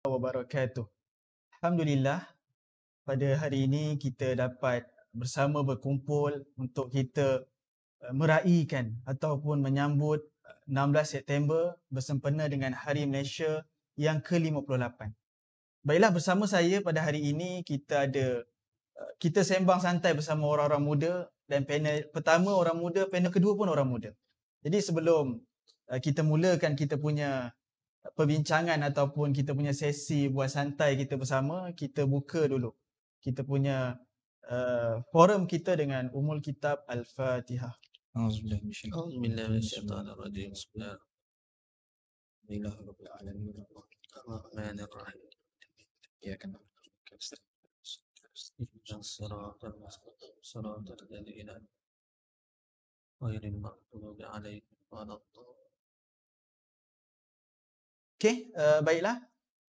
Wabarakatuh. Alhamdulillah, pada hari ini kita dapat bersama berkumpul untuk kita meraihkan ataupun menyambut 16 September bersempena dengan Hari Malaysia yang ke-58. Baiklah, bersama saya pada hari ini kita sembang santai bersama orang-orang muda, dan panel pertama orang muda, panel kedua pun orang muda. Jadi sebelum kita mulakan kita punya perbincangan ataupun kita punya sesi buat santai kita bersama, kita buka dulu kita punya forum kita dengan Ummul Kitab Al-Fatihah. Auzubillahi minasyaitonirrajim. Bismillahirrahmanirrahim. Ar-Rahmanir-Rahim. Ya kan. Shiratal mustaqim. Shiratal ladzina ghairil maghdubi 'alaihim waladdallin. Okey, baiklah.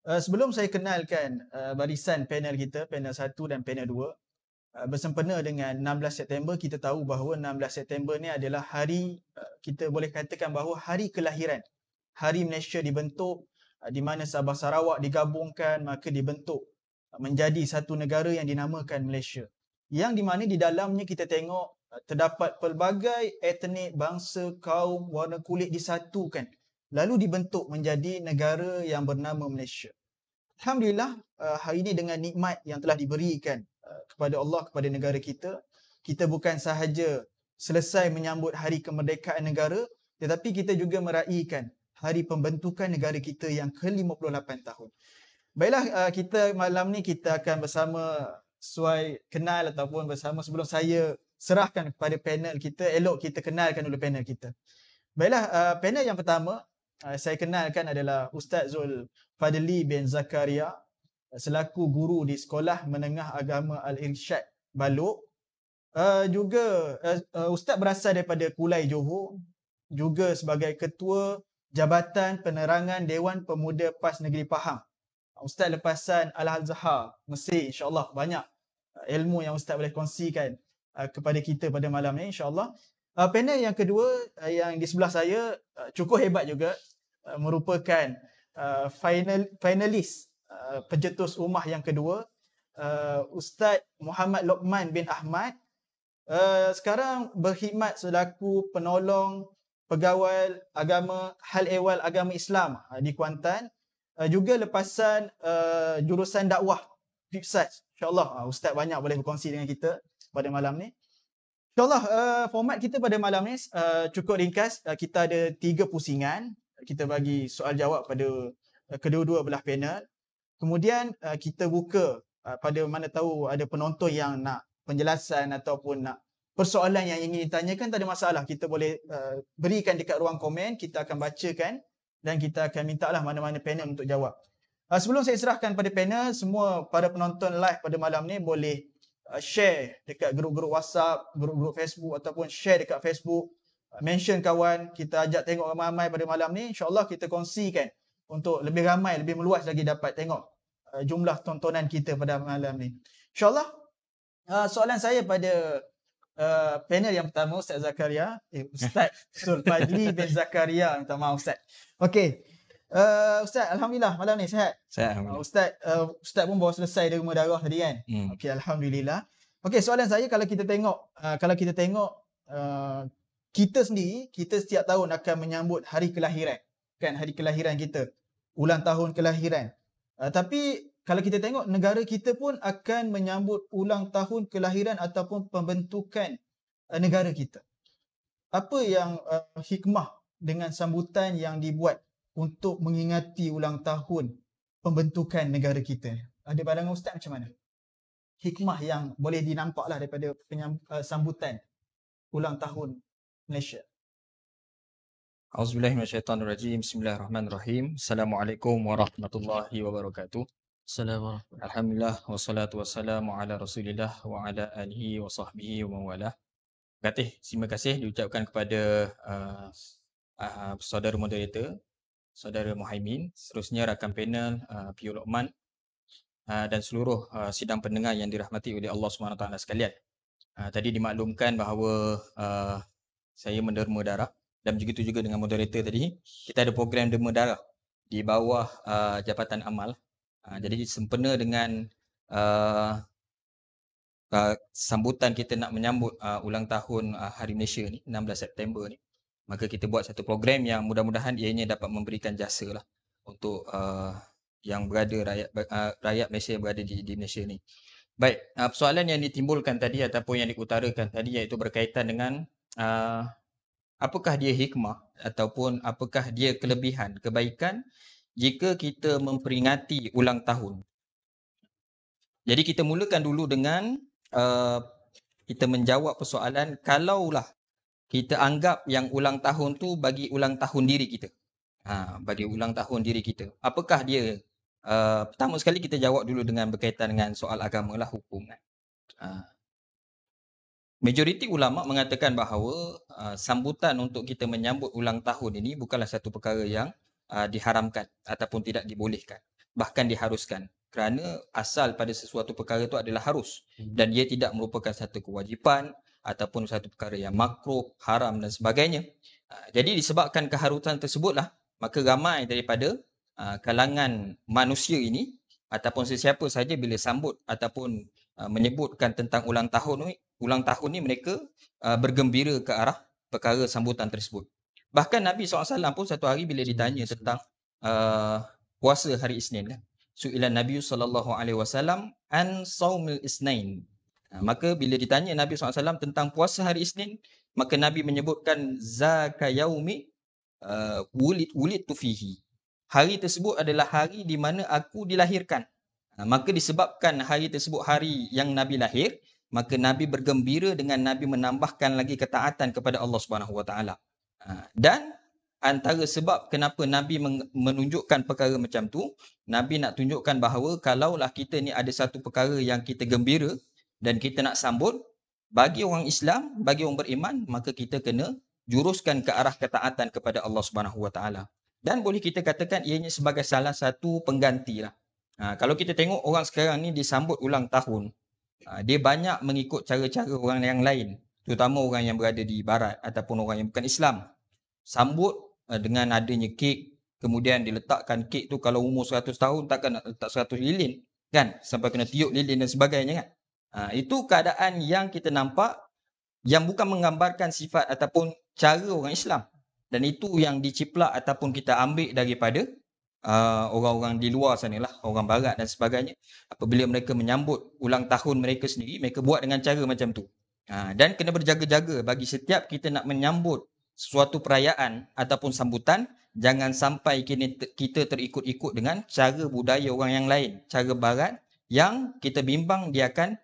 Sebelum saya kenalkan barisan panel kita, panel 1 dan panel 2, bersempena dengan 16 September, kita tahu bahawa 16 September ni adalah hari, kita boleh katakan bahawa hari kelahiran. Hari Malaysia dibentuk, di mana Sabah Sarawak digabungkan, maka dibentuk menjadi satu negara yang dinamakan Malaysia. Yang di mana di dalamnya kita tengok terdapat pelbagai etnik, bangsa, kaum, warna kulit disatukan, lalu dibentuk menjadi negara yang bernama Malaysia. Alhamdulillah, hari ini dengan nikmat yang telah diberikan kepada Allah, kepada negara kita, kita bukan sahaja selesai menyambut hari kemerdekaan negara, tetapi kita juga meraihkan hari pembentukan negara kita yang ke-58 tahun. Baiklah, kita malam ni kita akan bersama sesuai kenal ataupun bersama, sebelum saya serahkan kepada panel kita, elok kita kenalkan dulu panel kita. Baiklah, panel yang pertama saya kenalkan adalah Ustaz Zul Fadli bin Zakaria, selaku guru di Sekolah Menengah Agama Al-Irsyad Balok. Ustaz berasal daripada Kulai Johor, juga sebagai Ketua Jabatan Penerangan Dewan Pemuda PAS Negeri Pahang. Ustaz lepasan Al-Azhar, Mesir. InsyaAllah banyak ilmu yang Ustaz boleh kongsikan kepada kita pada malam ni, insyaAllah. Panel yang kedua yang di sebelah saya cukup hebat juga, merupakan finalis pencetus ummah yang kedua, Ustaz Muhammad Lokman bin Ahmad. Sekarang berkhidmat selaku penolong pegawai agama hal ehwal agama Islam di Kuantan, juga lepasan jurusan dakwah FIPSAT. InsyaAllah Ustaz banyak boleh berkongsi dengan kita pada malam ni. InsyaAllah format kita pada malam ni cukup ringkas. Kita ada 3 pusingan. Kita bagi soal jawab pada kedua-dua belah panel. Kemudian kita buka pada mana tahu ada penonton yang nak penjelasan ataupun nak persoalan yang ingin ditanyakan, tak ada masalah. Kita boleh berikan dekat ruang komen, kita akan bacakan dan kita akan minta lah mana-mana panel untuk jawab. Sebelum saya serahkan pada panel, semua para penonton live pada malam ni boleh share dekat grup-grup WhatsApp, grup-grup Facebook ataupun share dekat Facebook. Mention kawan, kita ajak tengok ramai-ramai pada malam ni. InsyaAllah kita kongsikan untuk lebih ramai, lebih meluas lagi dapat tengok jumlah tontonan kita pada malam ni. InsyaAllah, soalan saya pada panel yang pertama, Ustaz Zakaria, Ustaz Zul Fadli bin Zakaria, minta maaf Ustaz. Okey, Ustaz, Alhamdulillah malam ni sihat? Sihat, Alhamdulillah. Ustaz pun baru selesai derma darah tadi kan? Okey, Alhamdulillah. Okey, soalan saya, kalau kita tengok kita sendiri, kita setiap tahun akan menyambut hari kelahiran, kan, hari kelahiran kita, ulang tahun kelahiran. Tapi kalau kita tengok negara kita pun akan menyambut ulang tahun kelahiran ataupun pembentukan negara kita. Apa yang hikmah dengan sambutan yang dibuat untuk mengingati ulang tahun pembentukan negara kita? Ada pandangan Ustaz macam mana? Hikmah yang boleh dinampaklah daripada sambutan ulang tahun Malaysia. Auzubillahi minasyaitonirrajim. Bismillahirrahmanirrahim. Assalamualaikum warahmatullahi wabarakatuh. Assalamualaikum. Alhamdulillah wassalatu wassalamu ala Rasulillah wa ala alihi wa sahbihi wa mawalah. Terima kasih diucapkan kepada saudara moderator, saudara Muhaimin, seterusnya rakan panel Piyu Lokman, dan seluruh sidang pendengar yang dirahmati oleh Allah SWT sekalian. Tadi dimaklumkan bahawa saya menderma darah, dan begitu juga dengan moderator tadi. Kita ada program derma darah di bawah Jabatan Amal Jadi sempena dengan sambutan kita nak menyambut ulang tahun Hari Malaysia ni, 16 September ni, maka kita buat satu program yang mudah-mudahan ianya dapat memberikan jasa lah untuk yang berada rakyat Malaysia yang berada di Malaysia ni. Baik, persoalan yang ditimbulkan tadi ataupun yang diutarakan tadi iaitu berkaitan dengan apakah dia hikmah ataupun apakah dia kelebihan, kebaikan jika kita memperingati ulang tahun. Jadi kita mulakan dulu dengan kita menjawab persoalan kalaulah kita anggap yang ulang tahun tu bagi ulang tahun diri kita. Bagi ulang tahun diri kita. Apakah dia? Pertama sekali kita jawab dulu dengan berkaitan dengan soal agama lah, hukum. Majoriti ulama mengatakan bahawa sambutan untuk kita menyambut ulang tahun ini bukanlah satu perkara yang diharamkan ataupun tidak dibolehkan. Bahkan diharuskan. Kerana asal pada sesuatu perkara itu adalah harus. Dan dia tidak merupakan satu kewajipan ataupun satu perkara yang makruh, haram dan sebagainya. Jadi disebabkan keharusan tersebutlah, maka ramai daripada kalangan manusia ini ataupun sesiapa saja bila sambut ataupun menyebutkan tentang ulang tahun ni mereka bergembira ke arah perkara sambutan tersebut. Bahkan Nabi SAW pun satu hari bila ditanya tentang puasa hari Isnin kan. Su'ilan Nabi SAW an saumil isnain. Maka bila ditanya Nabi SAW tentang puasa hari Isnin, maka Nabi menyebutkan zaka yaumi wulidtu fihi. Hari tersebut adalah hari di mana aku dilahirkan. Maka disebabkan hari tersebut hari yang Nabi lahir, maka Nabi bergembira dengan Nabi menambahkan lagi ketaatan kepada Allah Subhanahu Wa Taala. Dan antara sebab kenapa Nabi menunjukkan perkara macam tu, Nabi nak tunjukkan bahawa kalaulah kita ni ada satu perkara yang kita gembira dan kita nak sambut, bagi orang Islam, bagi orang beriman, maka kita kena juruskan ke arah ketaatan kepada Allah Subhanahu Wa Taala. Dan boleh kita katakan ianya sebagai salah satu pengganti lah. Kalau kita tengok orang sekarang ni disambut ulang tahun, dia banyak mengikut cara-cara orang yang lain, terutama orang yang berada di barat ataupun orang yang bukan Islam. Sambut dengan adanya kek, kemudian diletakkan kek tu kalau umur 100 tahun takkan nak letak 100 lilin kan, sampai kena tiup lilin dan sebagainya kan. Itu keadaan yang kita nampak yang bukan menggambarkan sifat ataupun cara orang Islam. Dan itu yang diciplak ataupun kita ambil daripada orang-orang di luar sana lah, orang barat dan sebagainya. Apabila mereka menyambut ulang tahun mereka sendiri, mereka buat dengan cara macam tu. Dan kena berjaga-jaga bagi setiap kita nak menyambut suatu perayaan ataupun sambutan, jangan sampai kita terikut-ikut dengan cara budaya orang yang lain, cara barat yang kita bimbang dia akan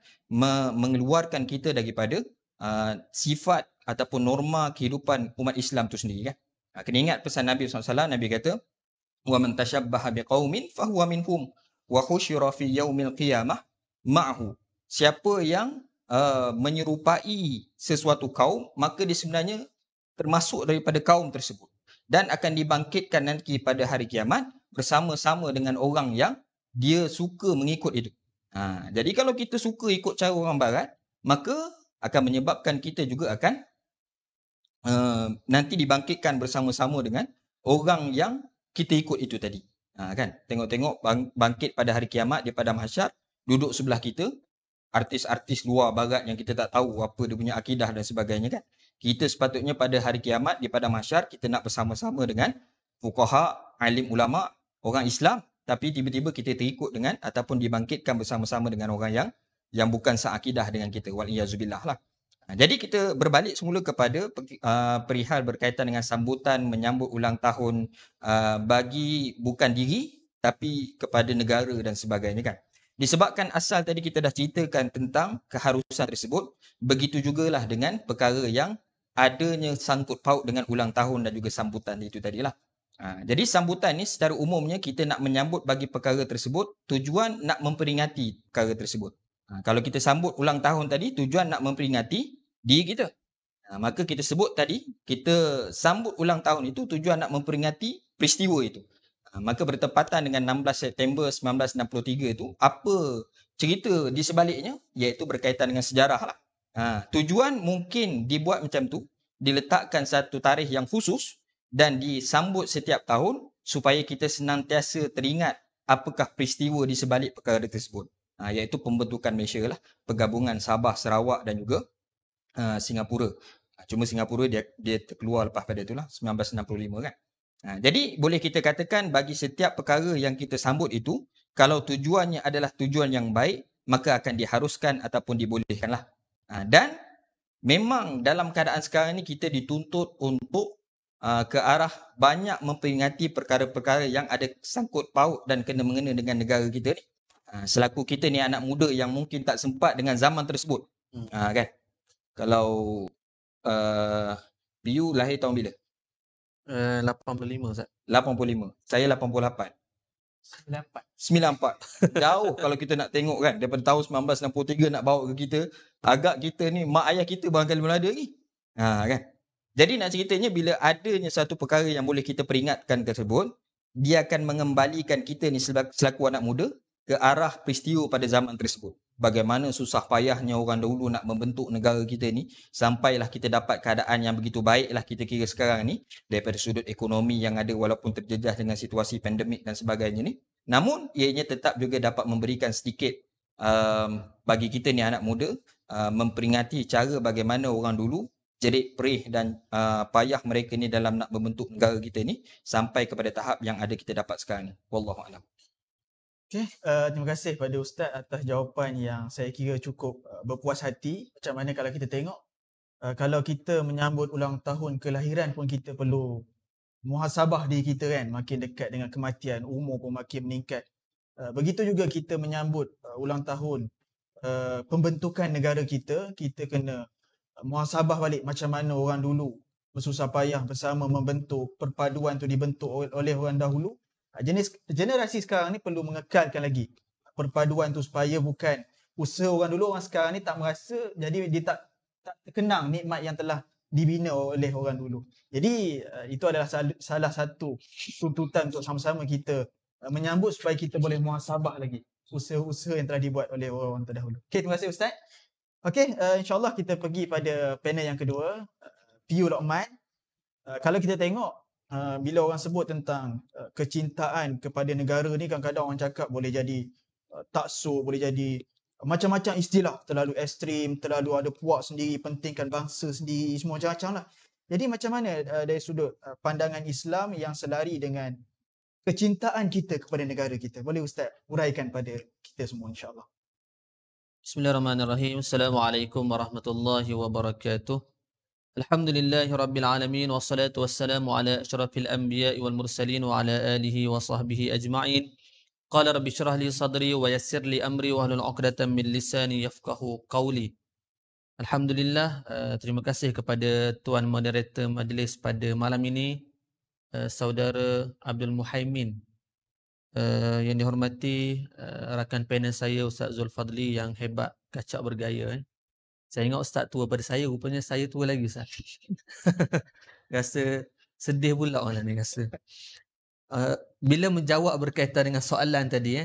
mengeluarkan kita daripada sifat ataupun norma kehidupan umat Islam tu sendiri kan. Kena ingat pesan Nabi SAW, Nabi kata, wa man tashabbaha biqaumin fahuwa minhum wa khusyira fi yaumil qiyamah ma'hu. Siapa yang menyerupai sesuatu kaum, maka dia sebenarnya termasuk daripada kaum tersebut dan akan dibangkitkan nanti pada hari kiamat bersama-sama dengan orang yang dia suka mengikut itu. Jadi kalau kita suka ikut cara orang barat, maka akan menyebabkan kita juga akan nanti dibangkitkan bersama-sama dengan orang yang kita ikut itu tadi. Kan? Tengok-tengok bangkit pada hari kiamat di padang mahsyar, duduk sebelah kita artis-artis luar barat yang kita tak tahu apa dia punya akidah dan sebagainya kan. Kita sepatutnya pada hari kiamat di padang mahsyar kita nak bersama-sama dengan fuqaha, alim ulama, orang Islam, tapi tiba-tiba kita terikut dengan ataupun dibangkitkan bersama-sama dengan orang yang bukan seakidah dengan kita, wal iyazubillah lah. Jadi kita berbalik semula kepada perihal berkaitan dengan sambutan menyambut ulang tahun bagi bukan diri tapi kepada negara dan sebagainya kan. Disebabkan asal tadi kita dah ceritakan tentang keharusan tersebut, begitu jugalah dengan perkara yang adanya sangkut paut dengan ulang tahun dan juga sambutan itu tadilah. Jadi sambutan ni secara umumnya kita nak menyambut bagi perkara tersebut, tujuan nak memperingati perkara tersebut. Kalau kita sambut ulang tahun tadi, tujuan nak memperingati diri kita. Maka kita sebut tadi, kita sambut ulang tahun itu tujuan nak memperingati peristiwa itu. Maka bertepatan dengan 16 September 1963 itu, apa cerita di sebaliknya? Iaitu berkaitan dengan sejarah lah. Tujuan mungkin dibuat macam tu, diletakkan satu tarikh yang khusus dan disambut setiap tahun supaya kita senantiasa teringat apakah peristiwa di sebalik perkara tersebut. Iaitu pembentukan Malaysia lah, pergabungan Sabah, Sarawak dan juga Singapura. Cuma Singapura dia terkeluar lepas pada itulah 1965 kan. Jadi boleh kita katakan bagi setiap perkara yang kita sambut itu, kalau tujuannya adalah tujuan yang baik, maka akan diharuskan ataupun dibolehkanlah. Dan memang dalam keadaan sekarang ni kita dituntut untuk ke arah banyak memperingati perkara-perkara yang ada sangkut paut dan kena-mengena dengan negara kita ni. Selaku kita ni anak muda yang mungkin tak sempat dengan zaman tersebut. Kan? Kalau Piu lahir tahun bila? 85 Ustaz. 85. Saya 88. 94. 94. Jauh kalau kita nak tengok kan. Daripada tahun 1963 nak bawa ke kita. Agak kita ni, mak ayah kita barangkali belum ada lagi. Kan? Jadi nak ceritanya bila adanya satu perkara yang boleh kita peringatkan tersebut, dia akan mengembalikan kita ni selaku anak muda ke arah peristiwa pada zaman tersebut. Bagaimana susah payahnya orang dahulu nak membentuk negara kita ni, sampailah kita dapat keadaan yang begitu baiklah kita kira sekarang ni, daripada sudut ekonomi yang ada walaupun terjejas dengan situasi pandemik dan sebagainya ni. Namun ianya tetap juga dapat memberikan sedikit bagi kita ni anak muda, memperingati cara bagaimana orang dulu jerit perih dan payah mereka ni dalam nak membentuk negara kita ni sampai kepada tahap yang ada kita dapat sekarang ni. Wallahualam. Okey, terima kasih pada Ustaz atas jawapan yang saya kira cukup berpuas hati. Macam mana kalau kita tengok, kalau kita menyambut ulang tahun kelahiran pun kita perlu muhasabah diri kita kan, makin dekat dengan kematian, umur pun makin meningkat. Begitu juga kita menyambut ulang tahun pembentukan negara kita, kita kena muhasabah balik macam mana orang dulu bersusah payah bersama membentuk, perpaduan tu dibentuk oleh orang dahulu. Generasi sekarang ni perlu mengekalkan lagi perpaduan tu supaya bukan usaha orang dulu, orang sekarang ni tak merasa, jadi dia tak terkenang nikmat yang telah dibina oleh orang dulu. Jadi itu adalah salah satu tuntutan untuk sama-sama kita menyambut supaya kita boleh muhasabah lagi usaha-usaha yang telah dibuat oleh orang terdahulu. Okey, terima kasih Ustaz. Okey, insyaAllah kita pergi pada panel yang kedua, Piu Lokman. Kalau kita tengok, bila orang sebut tentang kecintaan kepada negara ni, kadang-kadang orang cakap boleh jadi taksub, boleh jadi macam-macam istilah, terlalu ekstrim, terlalu ada puak sendiri, pentingkan bangsa sendiri, semua macam-macam lah. Jadi macam mana dari sudut pandangan Islam yang selari dengan kecintaan kita kepada negara kita? Boleh Ustaz uraikan pada kita semua insyaAllah. Bismillahirrahmanirrahim. Assalamualaikum warahmatullahi wabarakatuh. Alhamdulillahi rabbil alamin, wassalatu wassalamu ala asyrafil anbiya'i wal mursalin wa ala alihi wa sahbihi ajma'in. Qala rabbi syrah li sadri wa yassir li amri wa hlul 'uqdatam min lisani yafqahu qawli. Alhamdulillah, terima kasih kepada tuan moderator majlis pada malam ini, saudara Abdul Muhaimin. Yang dihormati rakan panel saya Ustaz Zulfadli yang hebat, kacak bergaya. Saya ingat Ustaz tua pada saya, rupanya saya tua lagi Ustaz. Rasa sedih pula orang ni rasa. Bila menjawab berkaitan dengan soalan tadi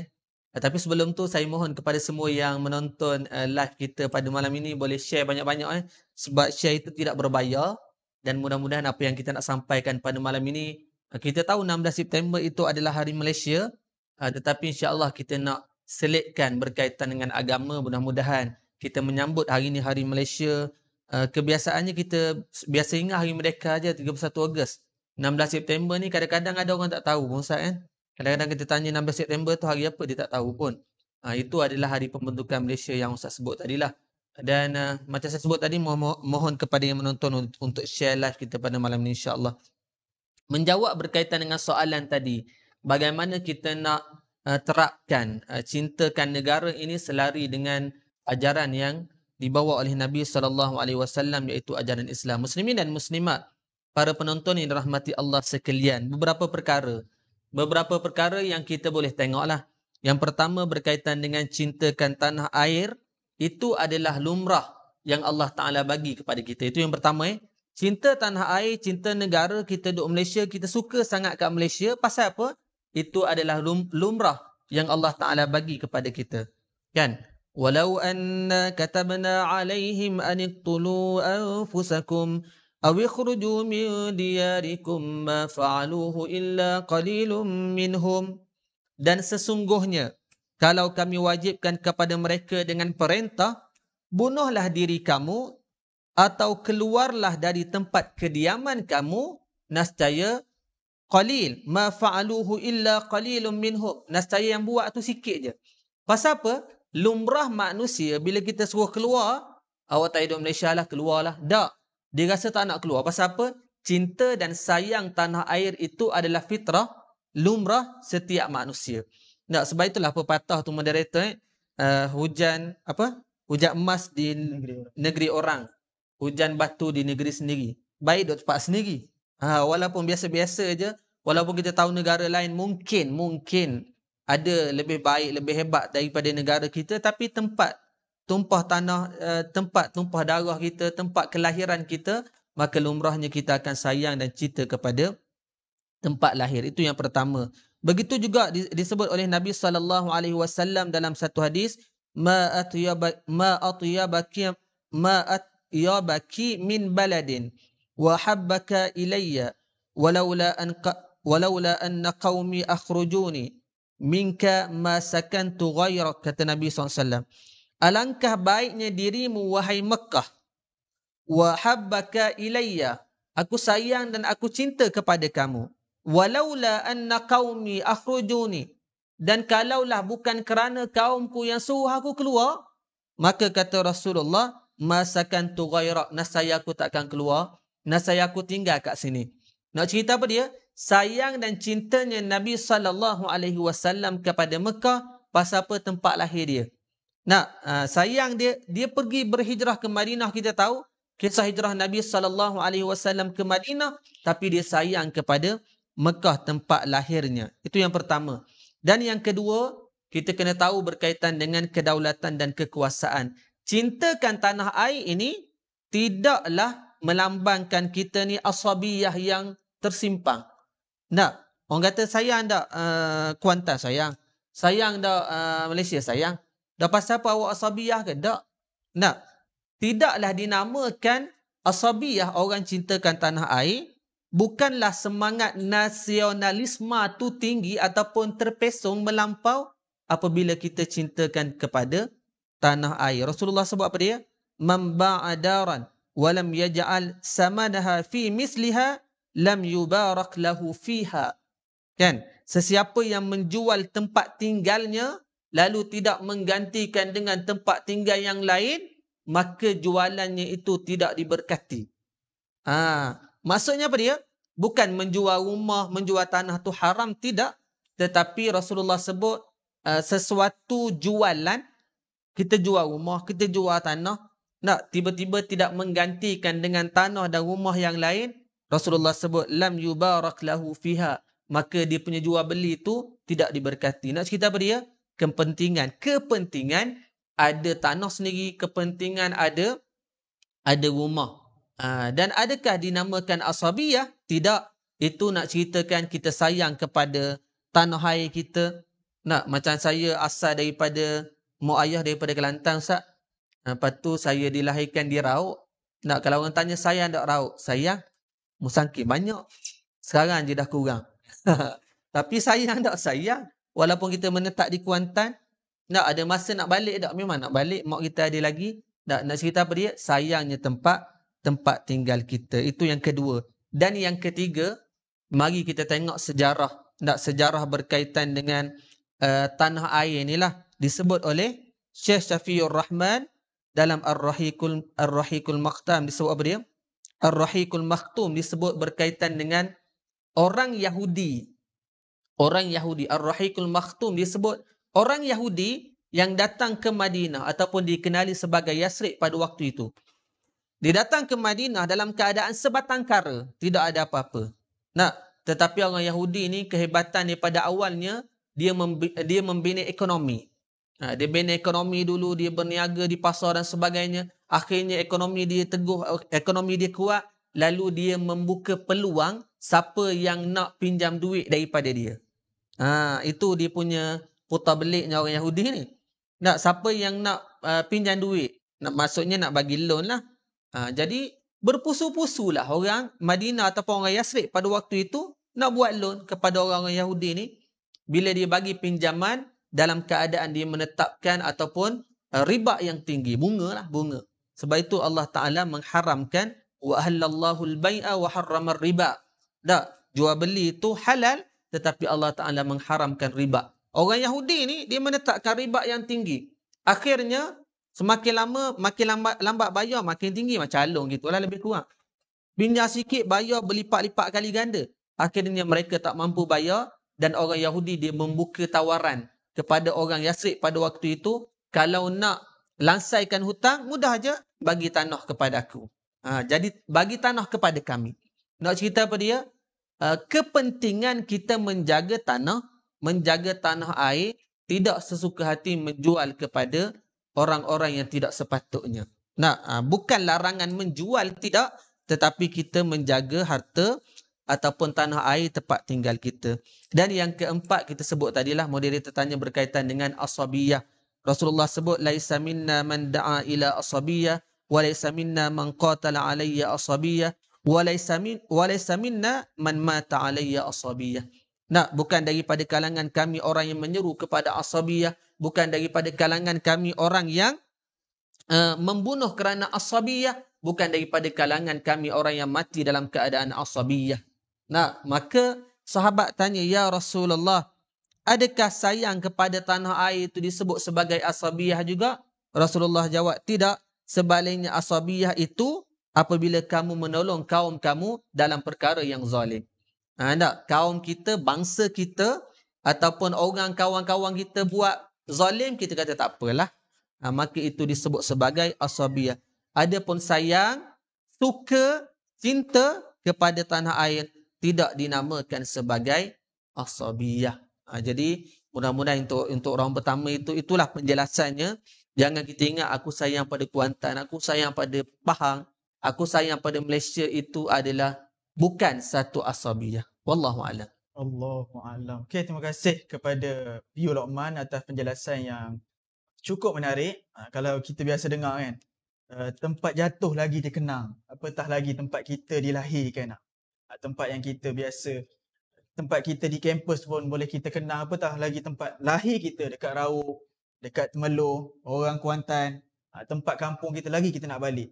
tapi sebelum tu saya mohon kepada semua yang menonton live kita pada malam ini boleh share banyak-banyak sebab share itu tidak berbayar, dan mudah-mudahan apa yang kita nak sampaikan pada malam ini, kita tahu 16 September itu adalah Hari Malaysia, tetapi insya-Allah kita nak selitkan berkaitan dengan agama. Mudah-mudahan kita menyambut hari ini Hari Malaysia. Kebiasaannya kita biasa ingat Hari Merdeka aja 31 Ogos. 16 September ni kadang-kadang ada orang tak tahu pun Ustaz kan. Kadang-kadang kita tanya 16 September tu hari apa, dia tak tahu pun. Itu adalah hari pembentukan Malaysia yang Ustaz sebut tadilah. Dan macam saya sebut tadi, mohon kepada yang menonton untuk share live kita pada malam ni insya-Allah. Menjawab berkaitan dengan soalan tadi, bagaimana kita nak terapkan cintakan negara ini selari dengan ajaran yang dibawa oleh Nabi SAW, iaitu ajaran Islam. Muslimin dan muslimat, para penonton yang dirahmati Allah sekalian, beberapa perkara yang kita boleh tengoklah. Yang pertama berkaitan dengan cintakan tanah air, itu adalah lumrah yang Allah Ta'ala bagi kepada kita. Itu yang pertama. Cinta tanah air, cinta negara, kita duduk Malaysia, kita suka sangat kat Malaysia. Pasal apa? Itu adalah lumrah yang Allah Ta'ala bagi kepada kita. Kan? Walau anna katabna alaihim an iqtulu anfusakum aw ikhruju min diyarikum ma fa'aluhu illa qalilum minhum. dan sesungguhnya kalau kami wajibkan kepada mereka dengan perintah, bunuhlah diri kamu atau keluarlah dari tempat kediaman kamu, nescaya qalil ma fa'aluhu illa qalilun minhum, nescaya yang buat tu sikit je. Pasal apa? Lumrah manusia bila kita suruh keluar, awak tak hidup Malaysia lah, keluarlah. Tak. Dia rasa tak nak keluar. Pasal apa? Cinta dan sayang tanah air itu adalah fitrah lumrah setiap manusia. Tak, sebab itulah pepatah tu moderator, hujan emas di negeri orang, hujan batu di negeri sendiri. Baik duk tempat sendiri. Walaupun biasa-biasa je, walaupun kita tahu negara lain mungkin ada lebih baik, lebih hebat daripada negara kita, tapi tempat tumpah tanah, tempat tumpah darah kita, tempat kelahiran kita, maka lumrahnya kita akan sayang dan cinta kepada tempat lahir. Itu yang pertama. Begitu juga disebut oleh Nabi SAW dalam satu hadis, ma atyabaki min baladin wa habbaka ilayya walaula anna qaumi akhrujuni minka ma sakantu ghairak, kata Nabi SAW. Alangkah baiknya dirimu wahai Mekah, wa habbaka ilayya, aku sayang dan aku cinta kepada kamu, walaula anna qaumi akhrujuni, dan kalaulah bukan kerana kaumku yang suruh aku keluar, maka kata Rasulullah, ma sakantu ghairak, nescaya aku takkan keluar, nescaya aku tinggal kat sini. Nak cerita apa dia? Sayang dan cintanya Nabi SAW kepada Mekah pasal apa? Tempat lahir dia. Sayang dia pergi berhijrah ke Madinah. Kita tahu kisah hijrah Nabi SAW ke Madinah, tapi dia sayang kepada Mekah, tempat lahirnya. Itu yang pertama. Dan yang kedua, kita kena tahu berkaitan dengan kedaulatan dan kekuasaan. Cintakan tanah air ini tidaklah melambangkan kita ni asabiyah yang tersimpang. Tak. Orang kata sayang tak Kuantan, sayang. Sayang tak Malaysia, sayang. Dah pasal apa awak asabiyah ke? Tak. Tak. Tidaklah dinamakan asabiyah orang cintakan tanah air. Bukanlah semangat nasionalisme tu tinggi ataupun terpesong melampau apabila kita cintakan kepada tanah air. Rasulullah sebut apa dia? Man ba'adaran walam yaj'al samanaha fi misliha lam yubarak lahu fiha. Kan? Sesiapa yang menjual tempat tinggalnya lalu tidak menggantikan dengan tempat tinggal yang lain, maka jualannya itu tidak diberkati. Maksudnya apa dia? Bukan menjual rumah, menjual tanah tu haram, tidak. Tetapi Rasulullah sebut sesuatu jualan, kita jual rumah, kita jual tanah, tiba-tiba tidak menggantikan dengan tanah dan rumah yang lain, Rasulullah sebut lam yubarak lahu fiha, maka dia punya jual beli itu tidak diberkati. Nak cerita apa dia? Kepentingan ada tanah sendiri, kepentingan ada rumah. Dan adakah dinamakan asabiyah? Tidak. Itu nak ceritakan kita sayang kepada tanah air kita. Macam saya asal daripada mak ayah daripada Kelantan, Ustaz. Lepas tu saya dilahirkan di Rauk. Kalau orang tanya sayang tak Rauk? Sayang. Musangkit banyak. Sekarang je dah kurang. Tapi sayang tak sayang. Walaupun kita menetap di Kuantan, ada masa nak balik tak? Memang nak balik. Mak kita ada lagi. Nak cerita apa dia? Sayangnya tempat tinggal kita. Itu yang kedua. Dan yang ketiga, mari kita tengok sejarah. Sejarah berkaitan dengan tanah air inilah. Disebut oleh Syekh Syafiur Rahman dalam Ar-Rahiqul Maktum. Disebut apa dia? Ar-Rahiqul Maktum disebut berkaitan dengan orang Yahudi. Ar-Rahiqul Maktum disebut orang Yahudi yang datang ke Madinah ataupun dikenali sebagai Yasrib pada waktu itu. Dia datang ke Madinah dalam keadaan sebatang kara, tidak ada apa-apa. Tetapi orang Yahudi ni kehebatan daripada awalnya dia membina ekonomi. Dia bina ekonomi dulu, dia berniaga di pasar dan sebagainya. Akhirnya ekonomi dia teguh, ekonomi dia kuat, lalu dia membuka peluang siapa yang nak pinjam duit daripada dia. Itu dia punya putar beliknya orang Yahudi ni. Siapa yang nak pinjam duit, maksudnya nak bagi loan lah. Jadi berpusu-pusu lah orang Madinah ataupun orang Yasrib pada waktu itu nak buat loan kepada orang-orang Yahudi ni. bila dia bagi pinjaman dalam keadaan dia menetapkan ataupun riba yang tinggi, bunga lah, bunga. Sebab itu Allah Ta'ala mengharamkan wa ahallallahu al-bai'a wa harrama riba. Tak, jual beli itu halal tetapi Allah Ta'ala mengharamkan riba. Orang Yahudi ni dia menetapkan riba yang tinggi. Akhirnya semakin lama makin lambat bayar makin tinggi, macam calon gitulah lebih kurang. Pinjam sikit bayar berlipat-lipat kali ganda. Akhirnya mereka tak mampu bayar dan orang Yahudi dia membuka tawaran kepada orang Yasrib pada waktu itu, kalau nak lansaikan hutang, mudah aja bagi tanah kepada aku. Jadi bagi tanah kepada kami. Nak cerita apa dia? Kepentingan kita menjaga tanah air, tidak sesuka hati menjual kepada orang-orang yang tidak sepatutnya. Bukan larangan menjual, tidak, tetapi kita menjaga harta ataupun tanah air tempat tinggal kita. Dan yang keempat kita sebut tadilah, moderator tanya berkaitan dengan asabiyah. Rasulullah sebut laisa minna man da'a ila asabiyah wa laisa minna man qatala alayya asabiyah wa laisa minna man mata alayya asabiyah. Bukan daripada kalangan kami orang yang menyeru kepada asabiyah, bukan daripada kalangan kami orang yang membunuh kerana asabiyah, bukan daripada kalangan kami orang yang mati dalam keadaan asabiyah. Maka sahabat tanya, ya Rasulullah, adakah sayang kepada tanah air itu disebut sebagai asabiyah juga? Rasulullah jawab, tidak. Sebaliknya asabiyah itu apabila kamu menolong kaum kamu dalam perkara yang zalim. Kaum kita, bangsa kita ataupun orang kawan-kawan kita buat zalim, kita kata tak apalah. Maka itu disebut sebagai asabiyah. Adapun sayang, suka, cinta kepada tanah air tidak dinamakan sebagai asabiyah. Jadi mudah-mudahan untuk orang pertama itulah penjelasannya. Jangan kita ingat aku sayang pada Kuantan, aku sayang pada Pahang, aku sayang pada Malaysia, itu adalah bukan satu asabiyah. Wallahu a'lam. Allahu a'lam. Okey, terima kasih kepada Piyu Lokman atas penjelasan yang cukup menarik. Kalau kita biasa dengar kan, tempat jatuh lagi dikenang, apatah lagi tempat kita dilahirkan. Tempat yang kita biasa, tempat kita di kampus pun boleh kita kenang, apatah lagi tempat lahir kita dekat Raub, dekat Temelloh, orang Kuantan, tempat kampung kita lagi kita nak balik.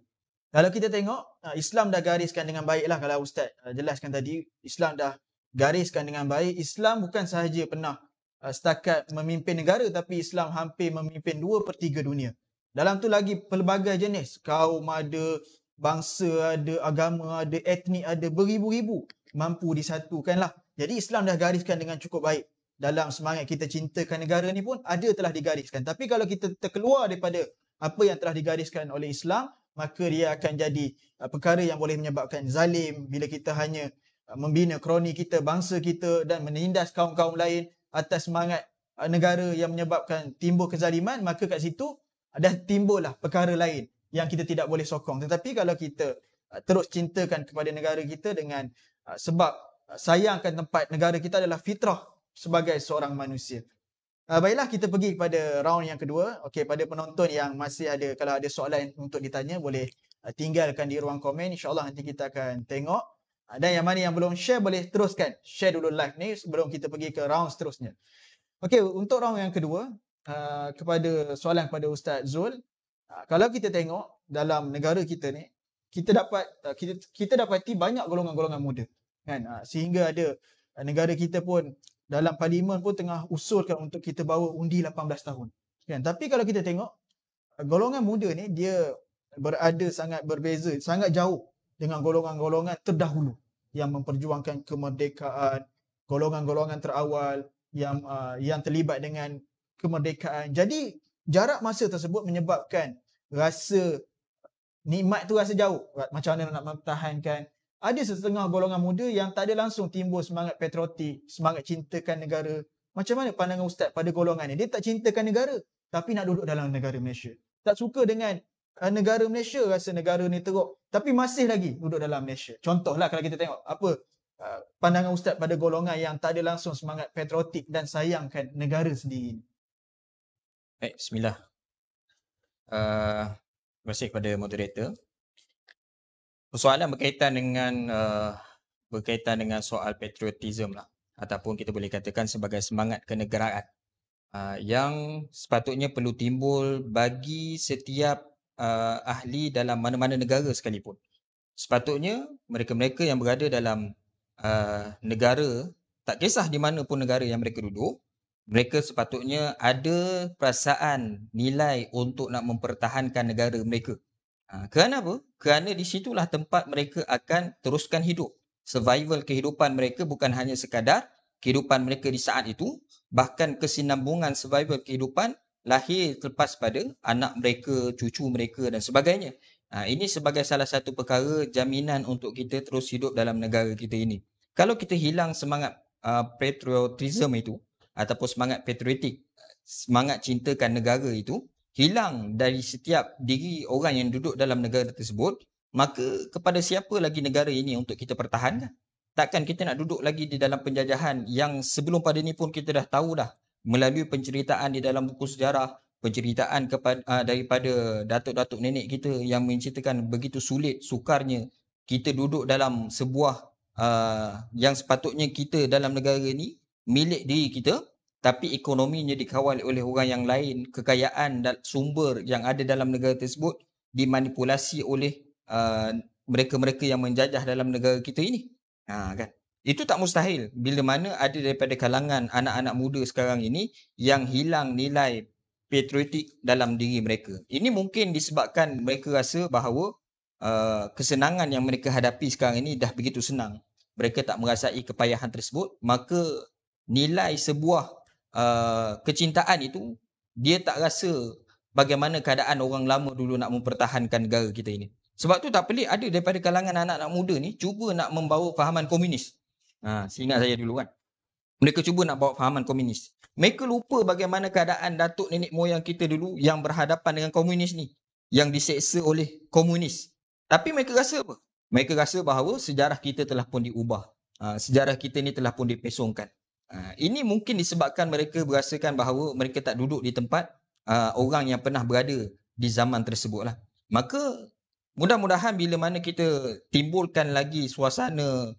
Kalau kita tengok, Islam dah gariskan dengan baik lah. Kalau Ustaz jelaskan tadi, Islam dah gariskan dengan baik. Islam bukan sahaja pernah setakat memimpin negara, tapi Islam hampir memimpin 2/3 dunia. Dalam tu lagi pelbagai jenis, kaum ada, bangsa ada, agama ada, etnik ada, beribu-ribu mampu disatukan lah. Jadi Islam dah gariskan dengan cukup baik. Dalam semangat kita cintakan negara ni pun ada telah digariskan. Tapi kalau kita terkeluar daripada apa yang telah digariskan oleh Islam, maka dia akan jadi perkara yang boleh menyebabkan zalim bila kita hanya membina kroni kita, bangsa kita dan menindas kaum-kaum lain atas semangat negara yang menyebabkan timbul kezaliman, maka kat situ dah timbullah perkara lain yang kita tidak boleh sokong. Tetapi kalau kita terus cintakan kepada negara kita dengan sebab sayangkan tempat negara kita adalah fitrah sebagai seorang manusia. Baiklah, kita pergi kepada round yang kedua. Okey, pada penonton yang masih ada, kalau ada soalan untuk ditanya, boleh tinggalkan di ruang komen. InsyaAllah nanti kita akan tengok. Dan yang mana yang belum share, boleh teruskan share dulu live ni sebelum kita pergi ke round seterusnya. Okey, untuk round yang kedua, kepada soalan kepada Ustaz Zul, kalau kita tengok dalam negara kita ni, kita dapati banyak golongan-golongan muda, kan? Sehingga ada negara kita pun dalam parlimen pun tengah usulkan untuk kita bawa undi 18 tahun, kan? Tapi kalau kita tengok golongan muda ni, dia berada sangat berbeza, sangat jauh dengan golongan-golongan terdahulu yang memperjuangkan kemerdekaan, golongan-golongan terawal yang terlibat dengan kemerdekaan. Jadi jarak masa tersebut menyebabkan rasa nikmat tu rasa jauh. Macam mana nak mempertahankan. Ada setengah golongan muda yang tak ada langsung timbul semangat patriotik, semangat cintakan negara. Macam mana pandangan Ustaz pada golongan ni? Dia tak cintakan negara, tapi nak duduk dalam negara Malaysia. Tak suka dengan negara Malaysia, rasa negara ni teruk, tapi masih lagi duduk dalam Malaysia. Contohlah kalau kita tengok apa pandangan Ustaz pada golongan yang tak ada langsung semangat patriotik dan sayangkan negara sendiri. Baik, bismillah. Terima kasih kepada moderator. Persoalan berkaitan dengan soal patriotism lah. ataupun kita boleh katakan sebagai semangat kenegaraan yang sepatutnya perlu timbul bagi setiap ahli dalam mana-mana negara sekalipun. Sepatutnya mereka-mereka yang berada dalam negara, tak kisah di mana pun negara yang mereka duduk, mereka sepatutnya ada perasaan nilai untuk nak mempertahankan negara mereka. Kerana apa? Kerana di situlah tempat mereka akan teruskan hidup. Survival kehidupan mereka bukan hanya sekadar kehidupan mereka di saat itu, bahkan kesinambungan survival kehidupan lahir terlepas pada anak mereka, cucu mereka dan sebagainya. Ini sebagai salah satu perkara jaminan untuk kita terus hidup dalam negara kita ini. Kalau kita hilang semangat patriotism itu, ataupun semangat patriotik, semangat cintakan negara itu, hilang dari setiap diri orang yang duduk dalam negara tersebut, maka kepada siapa lagi negara ini untuk kita pertahankan? Takkan kita nak duduk lagi di dalam penjajahan yang sebelum pada ni pun kita dah tahu dah melalui penceritaan di dalam buku sejarah, penceritaan daripada datuk-datuk nenek kita yang menceritakan begitu sulit, sukarnya kita duduk dalam sebuah yang sepatutnya kita dalam negara ni milik diri kita, tapi ekonominya dikawal oleh orang yang lain, kekayaan dan sumber yang ada dalam negara tersebut dimanipulasi oleh mereka-mereka yang menjajah dalam negara kita ini. Kan? Itu tak mustahil bila mana ada daripada kalangan anak-anak muda sekarang ini yang hilang nilai patriotik dalam diri mereka. Ini mungkin disebabkan mereka rasa bahawa kesenangan yang mereka hadapi sekarang ini dah begitu senang. Mereka tak merasai kepayahan tersebut, maka nilai sebuah kecintaan itu dia tak rasa bagaimana keadaan orang lama dulu nak mempertahankan negara kita ini. Sebab tu tak pelik ada daripada kalangan anak-anak muda ni cuba nak membawa fahaman komunis. Seingat saya dulu kan. Mereka cuba nak bawa fahaman komunis. Mereka lupa bagaimana keadaan datuk nenek moyang kita dulu yang berhadapan dengan komunis ni, yang diseksa oleh komunis. Tapi mereka rasa apa? Mereka rasa bahawa sejarah kita telah pun diubah. Sejarah kita ni telah pun dipesongkan. Ini mungkin disebabkan mereka berasakan bahawa mereka tak duduk di tempat orang yang pernah berada di zaman tersebut lah. Maka mudah-mudahan bila mana kita timbulkan lagi suasana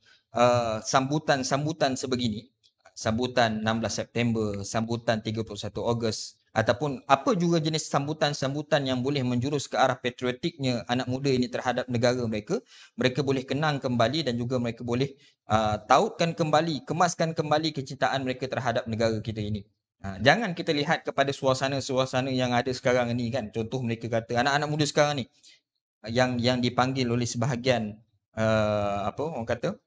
sambutan-sambutan sebegini, sambutan 16 September, sambutan 31 Ogos, ataupun apa juga jenis sambutan-sambutan yang boleh menjurus ke arah patriotiknya anak muda ini terhadap negara mereka, mereka boleh kenang kembali dan juga mereka boleh tautkan kembali, kemaskan kembali kecintaan mereka terhadap negara kita ini. Jangan kita lihat kepada suasana-suasana yang ada sekarang ini kan. Contoh mereka kata anak-anak muda sekarang ni yang dipanggil oleh sebahagian orang kata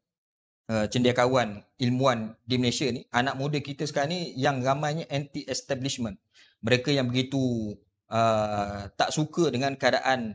cendekiawan ilmuwan di Malaysia ni, anak muda kita sekarang ni yang ramainya anti-establishment. Mereka yang begitu tak suka dengan keadaan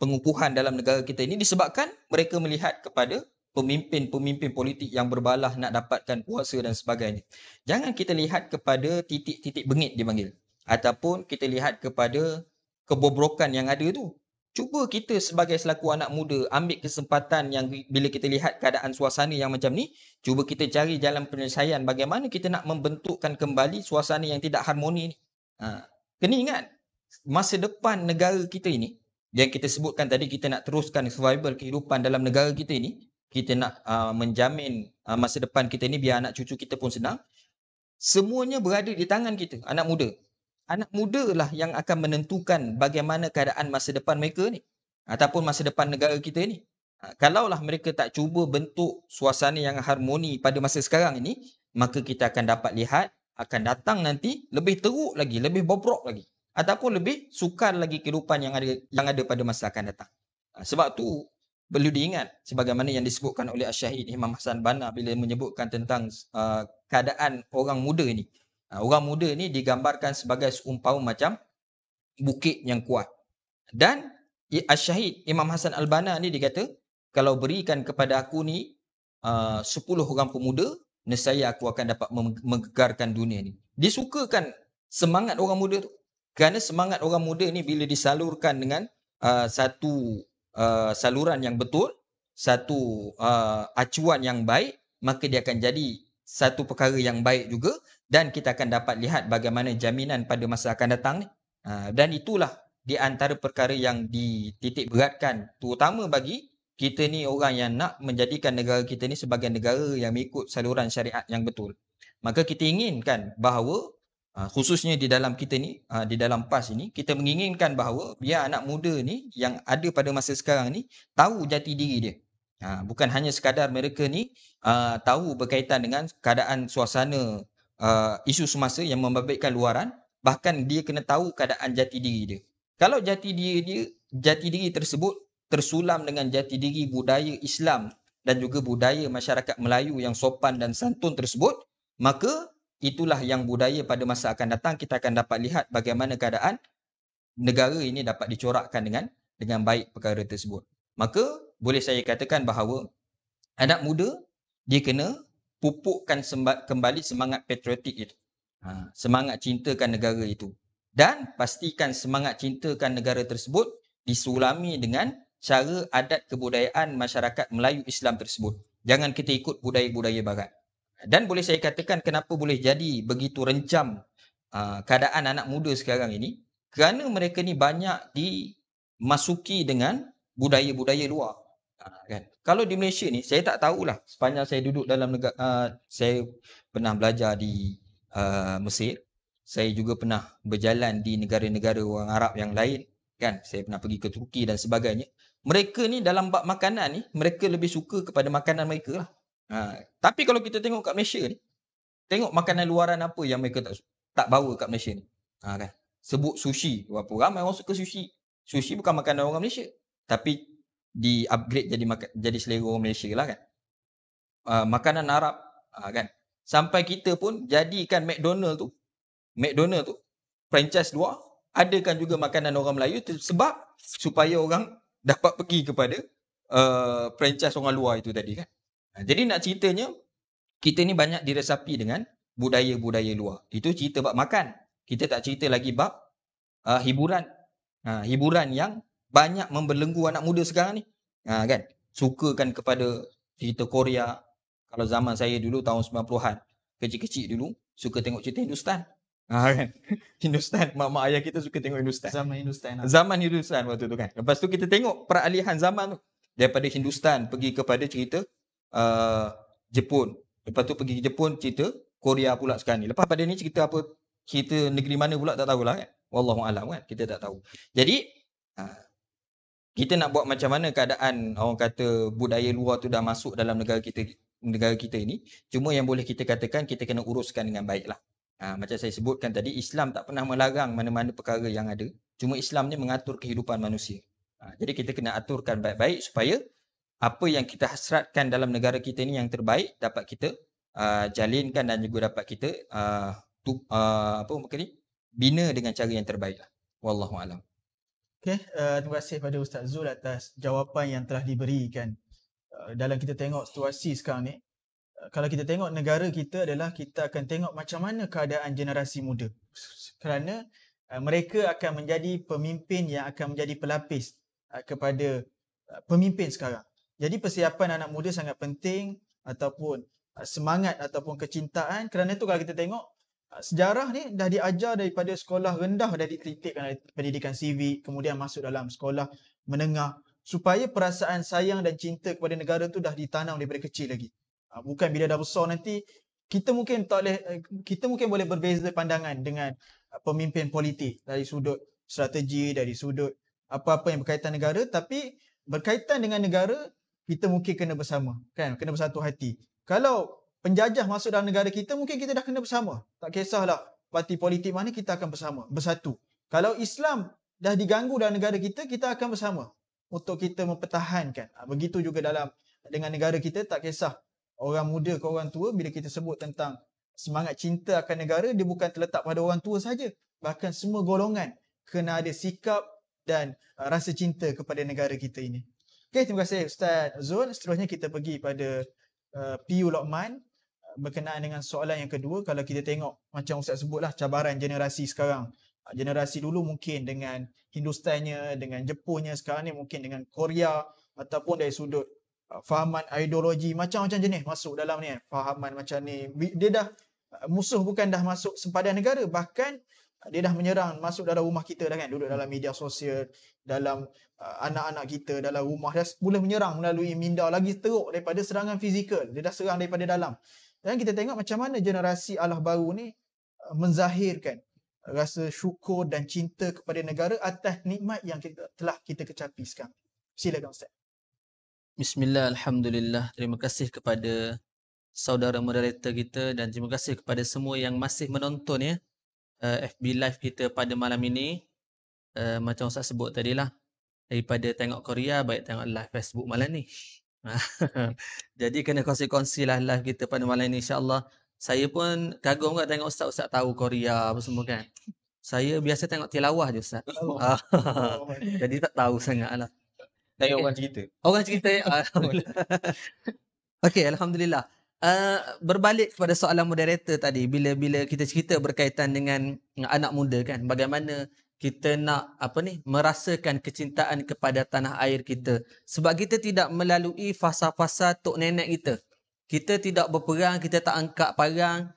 pengukuhan dalam negara kita ini disebabkan mereka melihat kepada pemimpin-pemimpin politik yang berbalah nak dapatkan kuasa dan sebagainya. Jangan kita lihat kepada titik-titik bengit dipanggil, ataupun kita lihat kepada kebobrokan yang ada tu. Cuba kita sebagai selaku anak muda ambil kesempatan yang bila kita lihat keadaan suasana yang macam ni, cuba kita cari jalan penyelesaian bagaimana kita nak membentukkan kembali suasana yang tidak harmoni ni. Kena ingat, masa depan negara kita ini, yang kita sebutkan tadi, kita nak teruskan survival kehidupan dalam negara kita ini, kita nak menjamin masa depan kita ni biar anak cucu kita pun senang. Semuanya berada di tangan kita, anak muda. Anak muda lah yang akan menentukan bagaimana keadaan masa depan mereka ni, ataupun masa depan negara kita ni. Kalaulah mereka tak cuba bentuk suasana yang harmoni pada masa sekarang ini, maka kita akan dapat lihat akan datang nanti lebih teruk lagi, lebih bobrok lagi, ataupun lebih sukar lagi kehidupan yang ada pada masa akan datang. Sebab tu perlu diingat sebagaimana yang disebutkan oleh Syahid Imam Hassan Banna bila menyebutkan tentang keadaan orang muda ini. Orang muda ni digambarkan sebagai seumpama macam bukit yang kuat. Dan Syahid Imam Hassan Al-Banna ni dia kata, kalau berikan kepada aku ni 10 orang pemuda, nescaya aku akan dapat menggegarkan dunia ni. Disukakan semangat orang muda tu. Kerana semangat orang muda ni bila disalurkan dengan satu saluran yang betul, satu acuan yang baik, maka dia akan jadi satu perkara yang baik juga, dan kita akan dapat lihat bagaimana jaminan pada masa akan datang ni. Dan itulah di antara perkara yang dititik beratkan, terutama bagi kita ni orang yang nak menjadikan negara kita ni sebagai negara yang mengikut saluran syariat yang betul. Maka kita inginkan bahawa khususnya di dalam kita ni, di dalam PAS ini, kita menginginkan bahawa biar anak muda ni yang ada pada masa sekarang ni tahu jati diri dia. Bukan hanya sekadar mereka ni tahu berkaitan dengan keadaan suasana isu semasa yang membabitkan luaran, bahkan dia kena tahu keadaan jati diri dia. Kalau jati diri tersebut tersulam dengan jati diri budaya Islam dan juga budaya masyarakat Melayu yang sopan dan santun tersebut, maka itulah yang budaya pada masa akan datang kita akan dapat lihat bagaimana keadaan negara ini dapat dicorakkan dengan baik perkara tersebut. Maka boleh saya katakan bahawa anak muda dia kena pupukkan kembali semangat patriotik itu. Semangat cintakan negara itu. Dan pastikan semangat cintakan negara tersebut disulami dengan cara adat kebudayaan masyarakat Melayu Islam tersebut. Jangan kita ikut budaya-budaya barat. Dan boleh saya katakan kenapa boleh jadi begitu rencam keadaan anak muda sekarang ini, kerana mereka ni banyak dimasuki dengan budaya-budaya luar. Kan? Kalau di Malaysia ni, saya tak tahulah. Sepanjang saya duduk dalam negara, saya pernah belajar di Mesir. Saya juga pernah berjalan di negara-negara orang Arab yang lain. Kan? Saya pernah pergi ke Turki dan sebagainya. Mereka ni dalam bab makanan ni, mereka lebih suka kepada makanan mereka lah. Tapi kalau kita tengok kat Malaysia ni, tengok makanan luaran apa yang mereka tak bawa kat Malaysia ni. Kan? Sebut sushi. Berapa ramai orang suka sushi. Sushi bukan makanan orang Malaysia. Tapi di-upgrade jadi selera orang Malaysia lah kan. Makanan Arab. Kan? Sampai kita pun jadikan McDonald tu, franchise luar, adakan juga makanan orang Melayu sebab supaya orang dapat pergi kepada franchise orang luar itu tadi kan. Jadi nak ceritanya, kita ni banyak diresapi dengan budaya-budaya luar. Itu cerita bab makan. Kita tak cerita lagi bab hiburan. Hiburan yang banyak membelenggu anak muda sekarang ni. Kan? Sukakan kepada cerita Korea. Kalau zaman saya dulu tahun 90-an, kecil-kecil dulu, suka tengok cerita Hindustan. Kan? Hindustan, mak-mak ayah kita suka tengok Hindustan. Zaman Hindustan waktu tu kan. Lepas tu kita tengok peralihan zaman tu. Daripada Hindustan pergi kepada cerita Jepun. Lepas tu pergi ke Jepun, cerita Korea pula sekarang ni. Lepas pada ni cerita apa, cerita negeri mana pula tak tahulah kan. Wallahualam kan, kita tak tahu. Jadi kita nak buat macam mana keadaan orang kata budaya luar tu dah masuk dalam negara kita ini. Cuma yang boleh kita katakan, kita kena uruskan dengan baik lah. Macam saya sebutkan tadi, Islam tak pernah melarang mana-mana perkara yang ada. Cuma Islam ni mengatur kehidupan manusia. Jadi kita kena aturkan baik-baik supaya apa yang kita hasratkan dalam negara kita ni yang terbaik dapat kita jalinkan dan juga dapat kita bina dengan cara yang terbaik lah. Wallahualam. Okay, terima kasih pada Ustaz Zul atas jawapan yang telah diberikan. Dalam kita tengok situasi sekarang ni, kalau kita tengok negara kita adalah kita akan tengok macam mana keadaan generasi muda. Kerana mereka akan menjadi pemimpin yang akan menjadi pelapis kepada pemimpin sekarang. Jadi persiapan anak muda sangat penting, ataupun semangat ataupun kecintaan. Kerana itu kalau kita tengok sejarah ni dah diajar daripada sekolah rendah, dah dititikkan pendidikan civik, kemudian masuk dalam sekolah menengah, supaya perasaan sayang dan cinta kepada negara tu dah ditanam daripada kecil lagi. Bukan bila dah besar nanti kita mungkin boleh berbeza pandangan dengan pemimpin politik dari sudut strategi, dari sudut apa-apa yang berkaitan negara, tapi berkaitan dengan negara kita mungkin kena bersama, kan? Kena bersatu hati. Kalau penjajah masuk dalam negara kita, mungkin kita dah kena bersama. Tak kisahlah parti politik mana, kita akan bersama, bersatu. Kalau Islam dah diganggu dalam negara kita, kita akan bersama untuk kita mempertahankan. Begitu juga dengan negara kita, tak kisah orang muda ke orang tua, bila kita sebut tentang semangat cinta akan negara, dia bukan terletak pada orang tua saja. Bahkan semua golongan kena ada sikap dan rasa cinta kepada negara kita ini. Okay, terima kasih Ustaz Zul. Seterusnya kita pergi pada PU Lokman berkenaan dengan soalan yang kedua. Kalau kita tengok macam Ustaz sebutlah, cabaran generasi sekarang. Generasi dulu mungkin dengan Hindustannya, dengan Jepunnya, sekarang ni mungkin dengan Korea, ataupun dari sudut fahaman ideologi, macam-macam jenis masuk dalam ni. Fahaman macam ni, dia dah musuh bukan dah masuk sempadan negara, bahkan Dia dah menyerang masuk dalam rumah kita dah kan, duduk dalam media sosial, dalam anak-anak kita dalam rumah, dah boleh menyerang melalui minda, lagi teruk daripada serangan fizikal. Dia dah serang daripada dalam. Dan kita tengok macam mana generasi Allah baru ni menzahirkan rasa syukur dan cinta kepada negara atas nikmat yang telah kita kecapi sekarang. Silakan Ustaz. Bismillah, Alhamdulillah. Terima kasih kepada saudara moderator kita dan terima kasih kepada semua yang masih menonton ya FB Live kita pada malam ini. Macam Ustaz sebut tadi lah, daripada tengok Korea, baik tengok live Facebook malam ni. Jadi kena kongsi-kongsi lah live kita pada malam ni, insyaAllah. Saya pun kagum kat tengok Ustaz tahu Korea apa semua kan. Saya biasa tengok tilawah je Ustaz. Jadi tak tahu sangat lah. Tengok orang cerita. Orang cerita. Alhamdulillah. Okey, Alhamdulillah. Berbalik kepada soalan moderator tadi, bila kita cerita berkaitan dengan anak muda kan, bagaimana kita nak merasakan kecintaan kepada tanah air kita, sebab kita tidak melalui fasa-fasa tok nenek kita. Kita tidak berperang, kita tak angkat parang,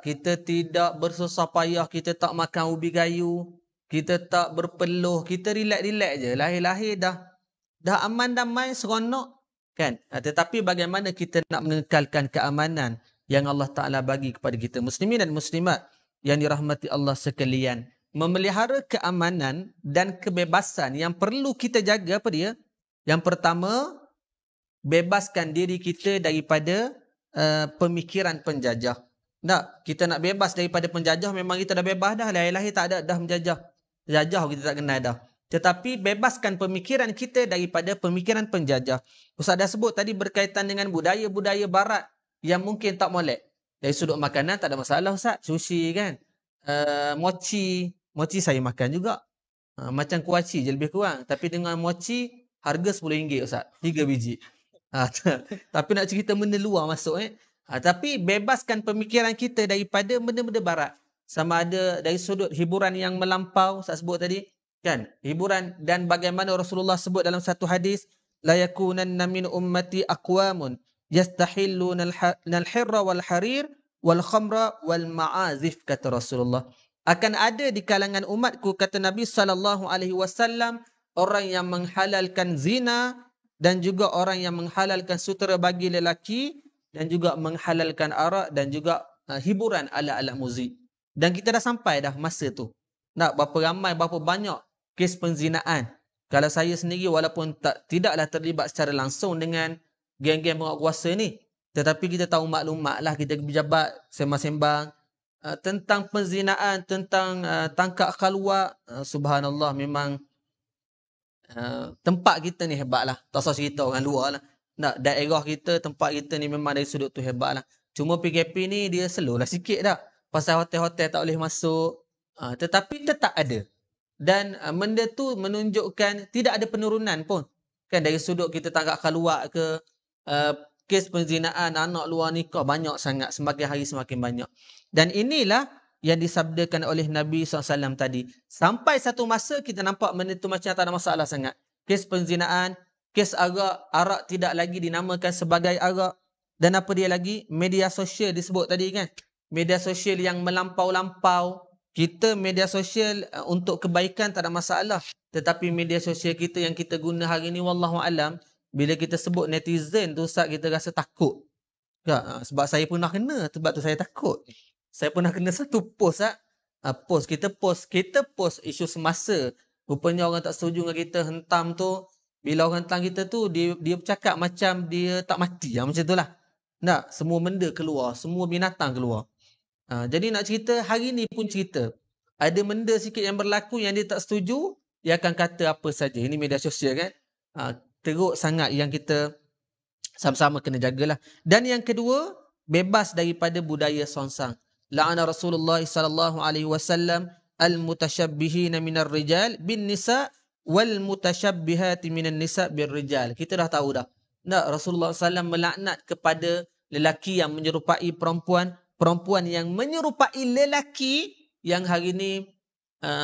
kita tidak bersusah payah, kita tak makan ubi kayu, kita tak berpeluh, kita relax-relax je, lahir-lahir dah aman damai seronok kan. Tetapi bagaimana kita nak mengekalkan keamanan yang Allah Ta'ala bagi kepada kita, muslimin dan muslimat yang dirahmati Allah sekalian. Memelihara keamanan dan kebebasan yang perlu kita jaga apa dia? Yang pertama, bebaskan diri kita daripada pemikiran penjajah. Kita nak bebas daripada penjajah, memang kita dah bebas dah, lahir-lahir tak ada dah menjajah. Jajah kita tak kenal dah. Tetapi bebaskan pemikiran kita daripada pemikiran penjajah. Ustaz dah sebut tadi berkaitan dengan budaya-budaya barat yang mungkin tak molek. Dari sudut makanan tak ada masalah Ustaz. Sushi kan. Mochi saya makan juga. Macam kuaci je lebih kurang. Tapi dengan mochi harga RM10 Ustaz. 3 biji. Tapi nak cerita benda luar masuk Tapi bebaskan pemikiran kita daripada benda-benda barat. Sama ada dari sudut hiburan yang melampau, Ustaz sebut tadi. Kan? Hiburan, dan bagaimana Rasulullah sebut dalam satu hadis, la yakunanna min ummati aqwamun yastahilluna al-hirra wal harir wal khamra wal ma'azif, kata Rasulullah. Akan ada di kalangan umatku, kata Nabi SAW, orang yang menghalalkan zina dan juga orang yang menghalalkan sutera bagi lelaki dan juga menghalalkan arak dan juga hiburan ala-ala muzik. Dan kita dah sampai dah masa tu. Berapa ramai, berapa banyak kes penzinaan. Kalau saya sendiri walaupun tidaklah terlibat secara langsung dengan geng-geng penguatkuasa ni, tetapi kita tahu maklumat lah, kita berjabat sembang-sembang tentang penzinaan, tentang tangkap khalwa. Subhanallah, memang tempat kita ni hebat lah. Tak usah cerita orang luar lah. Daerah kita, tempat kita ni memang dari sudut tu hebat lah. Cuma PKP ni dia slow lah sikit dah. Pasal hotel-hotel tak boleh masuk. Tetapi tetap ada. Dan benda tu menunjukkan tidak ada penurunan pun. Kan dari sudut kita tangkap khalwa ke, kes penzinaan, anak luar nikah banyak sangat. Semakin hari semakin banyak. Dan inilah yang disabdakan oleh Nabi SAW tadi. Sampai satu masa kita nampak benda tu macam tak ada masalah sangat. Kes penzinaan, kes arak tidak lagi dinamakan sebagai arak. Dan apa dia lagi? Media sosial disebut tadi kan. Media sosial yang melampau-lampau. Kita media sosial untuk kebaikan tak ada masalah. Tetapi media sosial kita yang kita guna hari ni, wallahualam, bila kita sebut netizen tu Ustaz, kita rasa takut. Sebab saya pernah kena, sebab tu saya takut. Saya pernah kena satu post kita post isu semasa. Rupanya orang tak setuju dengan kita, hentam tu. Bila orang hentam kita tu, dia bercakap macam dia tak mati. Macam tu lah. Semua benda keluar, semua binatang keluar. Jadi nak cerita, hari ni pun cerita. Ada benda sikit yang berlaku yang dia tak setuju, dia akan kata apa saja. Ini media sosial kan. Teruk sangat yang kita sama-sama kena jagalah. Dan yang kedua, bebas daripada budaya songsang. La'ana Rasulullah SAW al-mutasyabbihina minar rijal bin nisa wal mutasyabbihati minan nisa bir rijal. Kita dah tahu dah. Rasulullah SAW melaknat kepada lelaki yang menyerupai perempuan, perempuan yang menyerupai lelaki, yang hari ni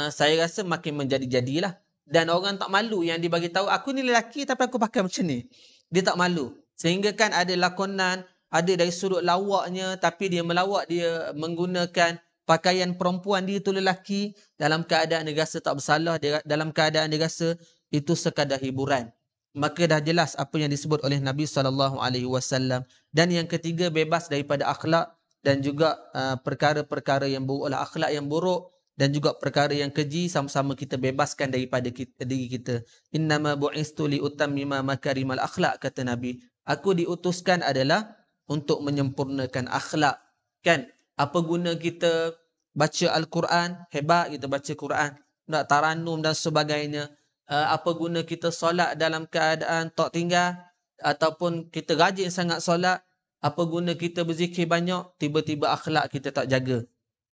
saya rasa makin menjadi-jadilah. Dan orang tak malu yang dibagi tahu, aku ni lelaki tapi aku pakai macam ni. Dia tak malu. Sehingga kan ada lakonan, ada dari sudut lawaknya, tapi dia melawak, dia menggunakan pakaian perempuan dia tu lelaki dalam keadaan dia rasa tak bersalah, dalam keadaan dia rasa itu sekadar hiburan. Maka dah jelas apa yang disebut oleh Nabi SAW. Dan yang ketiga, bebas daripada akhlak dan juga perkara-perkara yang buruk, akhlak yang buruk dan juga perkara yang keji, sama-sama kita bebaskan daripada diri kita. Innama bu'istu li utammima makarimal akhlak, kata Nabi. Aku diutuskan adalah untuk menyempurnakan akhlak. Kan? Apa guna kita baca Al-Quran, hebat kita baca Quran, nak taranum dan sebagainya. Apa guna kita solat dalam keadaan tak tinggal, ataupun kita rajin sangat solat. Apa guna kita berzikir banyak, tiba-tiba akhlak kita tak jaga.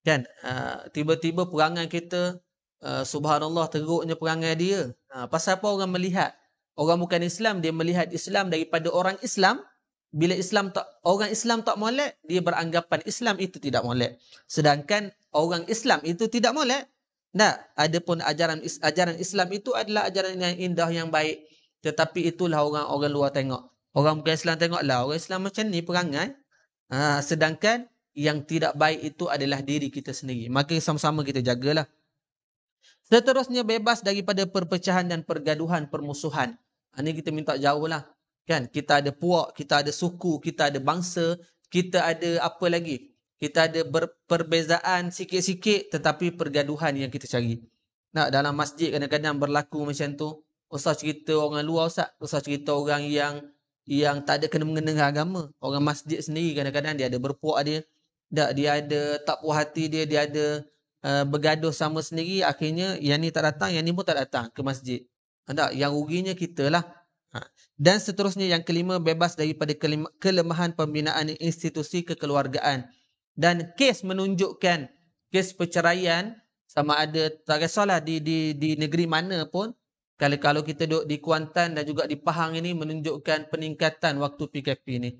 Kan? Tiba-tiba perangai kita, subhanallah, teruknya perangai dia. Pasal apa orang melihat? Orang bukan Islam, dia melihat Islam daripada orang Islam. Bila orang Islam tak molek, dia beranggapan Islam itu tidak molek. Sedangkan orang Islam itu tidak molek. Adapun ajaran Islam itu adalah ajaran yang indah, yang baik. Tetapi itulah orang luar tengok. Orang bukan Islam tengoklah orang Islam macam ni perangai. Sedangkan yang tidak baik itu adalah diri kita sendiri. Maka sama-sama kita jagalah. Seterusnya, bebas daripada perpecahan dan pergaduhan, permusuhan. Ini kita minta jauh lah. Kan? Kita ada puak, kita ada suku, kita ada bangsa, kita ada apa lagi? Kita ada perbezaan sikit-sikit, tetapi pergaduhan yang kita cari. Dalam masjid kadang-kadang berlaku macam tu. Ustaz cerita orang luar, Ustaz cerita orang yang tak ada kena-mengena dengan agama. Orang masjid sendiri kadang-kadang dia ada berpuak dia. Dia ada tak puas hati dia ada bergaduh sama sendiri. Akhirnya yang ni tak datang, yang ni pun tak datang ke masjid. Yang ruginya kita lah. Dan seterusnya, yang kelima, bebas daripada kelemahan pembinaan institusi kekeluargaan. Dan kes menunjukkan, kes perceraian, sama ada tak kisahlah di negeri mana pun, kalau kita duduk di Kuantan dan juga di Pahang ini, menunjukkan peningkatan waktu PKP ni.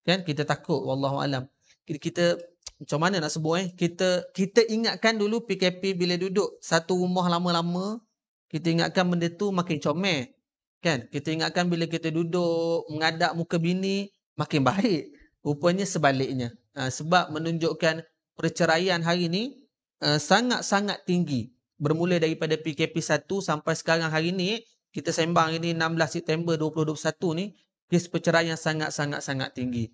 Kan? Kita takut, wallahualam. Kita macam mana nak sebut kita ingatkan dulu PKP bila duduk satu rumah lama-lama, kita ingatkan benda tu makin comel. Kan? Kita ingatkan bila kita duduk mengadap muka bini, makin baik. Rupanya sebaliknya. Sebab menunjukkan perceraian hari ni sangat-sangat tinggi. Bermula daripada PKP 1 sampai sekarang hari ni, kita sembang ini 16 September 2021 ni, kes perceraian sangat-sangat tinggi.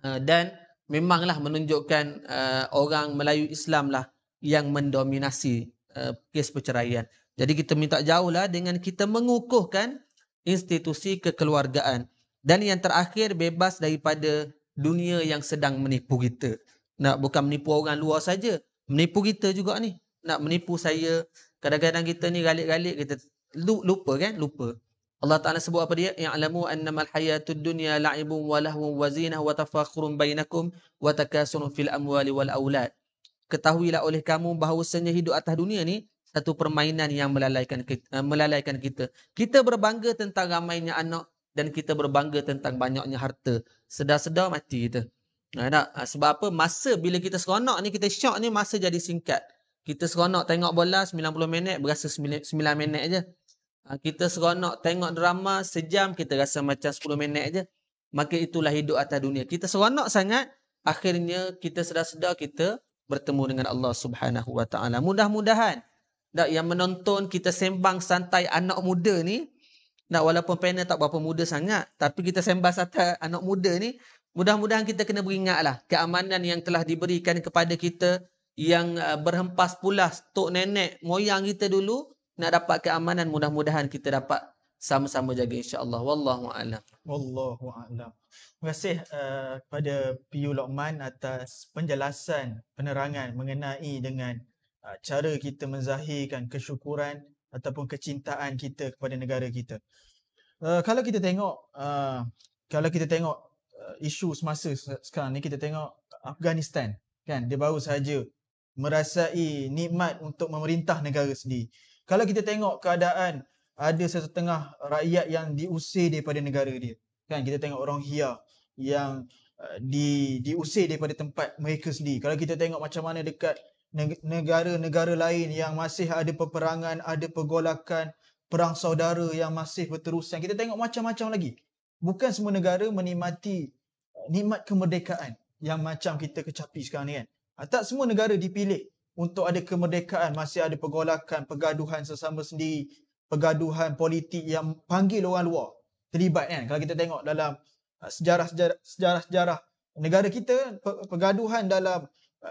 Dan memanglah menunjukkan orang Melayu Islam lah yang mendominasi kes perceraian. Jadi kita minta jauh lah dengan kita mengukuhkan institusi kekeluargaan. Dan yang terakhir, bebas daripada dunia yang sedang menipu kita. Bukan menipu orang luar saja, menipu kita juga ni. Nak menipu saya. Kadang-kadang kita ni galik-galik, kita lupa kan? Lupa. Allah Ta'ala sebut apa dia? Ya'lamu annamal hayatud dunya la'ibun wa lahwun wa zinah wa tafakhurun bainakum wa takasurun fil amwali wal aulad. Ketahuilah oleh kamu bahawasanya hidup atas dunia ni satu permainan yang melalaikan kita. Kita berbangga tentang ramainya anak dan kita berbangga tentang banyaknya harta. Sedar-sedar mati kita. Sebab apa? Masa bila kita seronok ni, kita syok ni, masa jadi singkat. Kita seronok tengok bola 90 minit, berasa 9 minit je. Kita seronok tengok drama sejam, kita rasa macam 10 minit je. Maka itulah hidup atas dunia. Kita seronok sangat, akhirnya kita sedar-sedar kita bertemu dengan Allah Subhanahu Wa Taala. Mudah-mudahan yang menonton kita sembang santai anak muda ni, walaupun panel tak berapa muda sangat, tapi kita sembang santai anak muda ni, mudah-mudahan kita kena beringatlah keamanan yang telah diberikan kepada kita, yang berhempas pulas tok nenek moyang kita dulu, nak dapat keamanan, mudah-mudahan kita dapat sama-sama jaga, insya-Allah. Wallahu a'lam. Wallahu a'lam. Terima kasih kepada PU Lokman atas penjelasan, penerangan mengenai dengan cara kita menzahirkan kesyukuran ataupun kecintaan kita kepada negara kita. Kalau kita tengok isu semasa sekarang ni, kita tengok Afghanistan, kan, dia baru sahaja merasai nikmat untuk memerintah negara sendiri. Kalau kita tengok keadaan ada setengah rakyat yang diusir daripada negara dia, kan, kita tengok Rohingya yang diusir daripada tempat mereka sendiri. Kalau kita tengok macam mana dekat negara-negara lain yang masih ada peperangan, ada pergolakan, perang saudara yang masih berterusan. Kita tengok macam-macam lagi. Bukan semua negara menikmati nikmat kemerdekaan yang macam kita kecapi sekarang ni, kan. Tak semua negara dipilih untuk ada kemerdekaan. Masih ada pergolakan, pergaduhan sesama sendiri, pergaduhan politik yang panggil orang luar terlibat kan. Kalau kita tengok dalam sejarah negara kita, pergaduhan dalam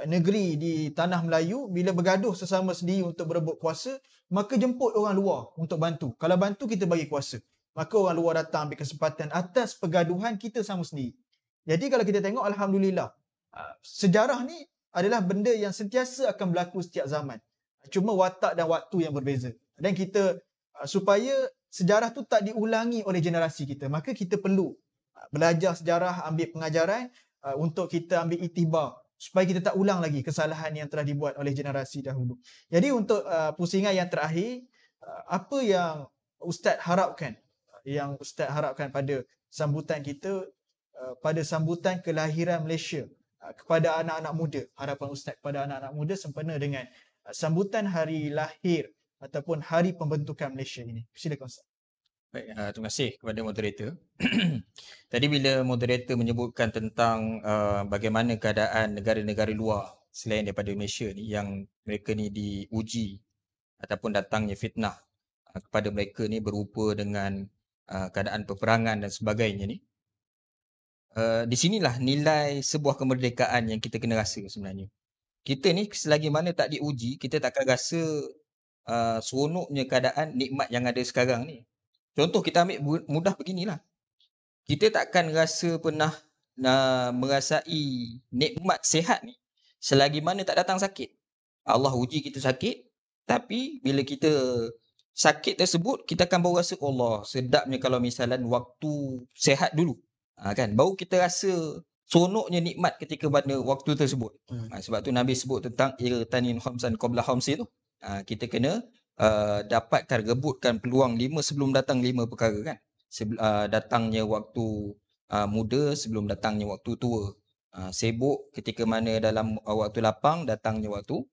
negeri di tanah Melayu, bila bergaduh sesama sendiri untuk berebut kuasa, maka jemput orang luar untuk bantu. Kalau bantu, kita bagi kuasa. Maka orang luar datang ambil kesempatan atas pergaduhan kita sama sendiri. Jadi kalau kita tengok, alhamdulillah, sejarah ni adalah benda yang sentiasa akan berlaku setiap zaman. Cuma watak dan waktu yang berbeza. Dan kita, supaya sejarah tu tak diulangi oleh generasi kita, maka kita perlu belajar sejarah, ambil pengajaran untuk kita ambil iktibar, supaya kita tak ulang lagi kesalahan yang telah dibuat oleh generasi dahulu. Jadi untuk pusingan yang terakhir, apa yang Ustaz harapkan, pada sambutan kita, pada sambutan kelahiran Malaysia, kepada anak-anak muda, harapan Ustaz kepada anak-anak muda sempena dengan sambutan hari lahir ataupun hari pembentukan Malaysia ini. Silakan Ustaz. Baik, terima kasih kepada moderator. Tadi bila moderator menyebutkan tentang bagaimana keadaan negara-negara luar selain daripada Malaysia ni, yang mereka ni diuji ataupun datangnya fitnah kepada mereka ni berupa dengan keadaan peperangan dan sebagainya ni. Di sinilah nilai sebuah kemerdekaan yang kita kena rasa sebenarnya. Kita ni selagi mana tak diuji, kita takkan rasa seronoknya keadaan nikmat yang ada sekarang ni. Contoh kita ambil mudah beginilah. Kita takkan rasa pernah merasai nikmat sihat ni selagi mana tak datang sakit. Allah uji kita sakit, tapi bila kita sakit tersebut, kita akan baru rasa Allah sedapnya kalau misalnya waktu sihat dulu. Kan, baru kita rasa seronoknya nikmat ketika pada waktu tersebut. Sebab tu Nabi sebut tentang irtanin khamsan qabla khamsi tu. Kita kena dapatkan, rebutkan peluang 5 sebelum datang 5 perkara kan. Datangnya waktu muda sebelum datangnya waktu tua. Sibuk ketika mana dalam waktu lapang, datangnya waktu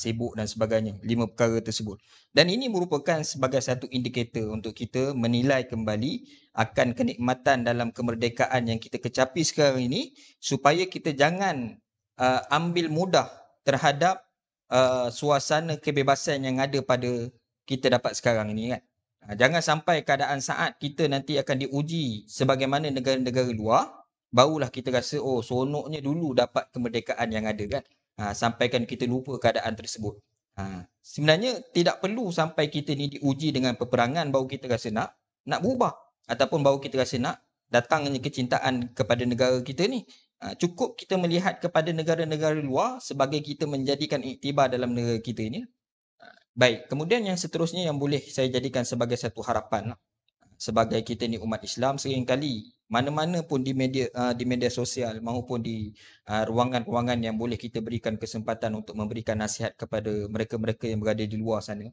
sibuk dan sebagainya. 5 perkara tersebut. Dan ini merupakan sebagai satu indikator untuk kita menilai kembali akan kenikmatan dalam kemerdekaan yang kita kecapi sekarang ini, supaya kita jangan ambil mudah terhadap suasana kebebasan yang ada pada kita dapat sekarang ini kan. Jangan sampai keadaan saat kita nanti akan diuji sebagaimana negara-negara luar, barulah kita rasa oh seronoknya dulu dapat kemerdekaan yang ada kan. Sampaikan kita lupa keadaan tersebut. Sebenarnya tidak perlu sampai kita ni diuji dengan peperangan baru kita rasa nak berubah, ataupun baru kita rasa nak datangnya kecintaan kepada negara kita ni. Cukup kita melihat kepada negara-negara luar sebagai kita menjadikan iktibar dalam negara kita ini. Baik, kemudian yang seterusnya yang boleh saya jadikan sebagai satu harapan, sebagai kita ni umat Islam, seringkali mana-mana pun di media sosial maupun di ruangan-ruangan yang boleh kita berikan kesempatan untuk memberikan nasihat kepada mereka-mereka yang berada di luar sana,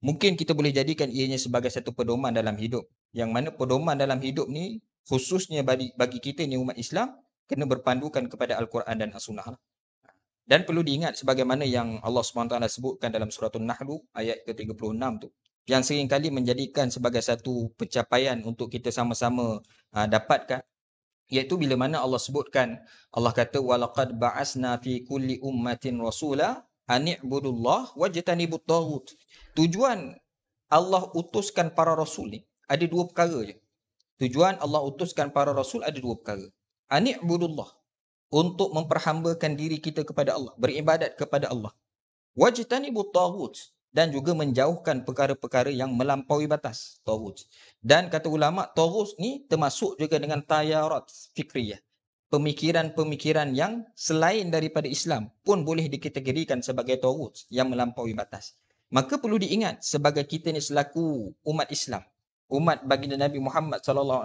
mungkin kita boleh jadikan ianya sebagai satu pedoman dalam hidup, yang mana pedoman dalam hidup ni khususnya bagi kita ni umat Islam kena berpandukan kepada Al-Quran dan As-Sunnah. Dan perlu diingat sebagaimana yang Allah SWT sebutkan dalam surah An-Nahl ayat ke-36 tu, yang seringkali menjadikan sebagai satu pencapaian untuk kita sama-sama dapatkan, iaitu bila mana Allah sebutkan, Allah kata walaqad ba'asna fi kulli ummatin rasula ani'budullah wajtanibut taghut. Tujuan Allah utuskan para rasul ni ada 2 perkara je. Tujuan Allah utuskan para rasul ada 2 perkara. Ani'budullah, untuk memperhambakan diri kita kepada Allah, beribadat kepada Allah. Wajtanibut taghut, dan juga menjauhkan perkara-perkara yang melampaui batas, taghut. Dan kata ulama, taghut ni termasuk juga dengan tayarat fikriyah. Pemikiran-pemikiran yang selain daripada Islam pun boleh dikategorikan sebagai taghut yang melampaui batas. Maka perlu diingat sebagai kita ni selaku umat Islam, umat baginda Nabi Muhammad SAW,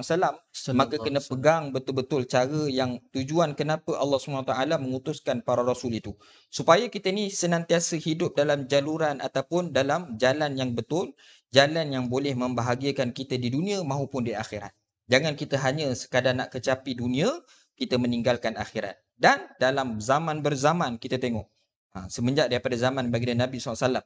maka kena pegang betul-betul cara yang tujuan kenapa Allah SWT mengutuskan para rasul itu, supaya kita ni senantiasa hidup dalam jaluran ataupun dalam jalan yang betul, jalan yang boleh membahagiakan kita di dunia maupun di akhirat. Jangan kita hanya sekadar nak kecapi dunia, kita meninggalkan akhirat. Dan dalam zaman berzaman kita tengok, semenjak daripada zaman baginda Nabi SAW,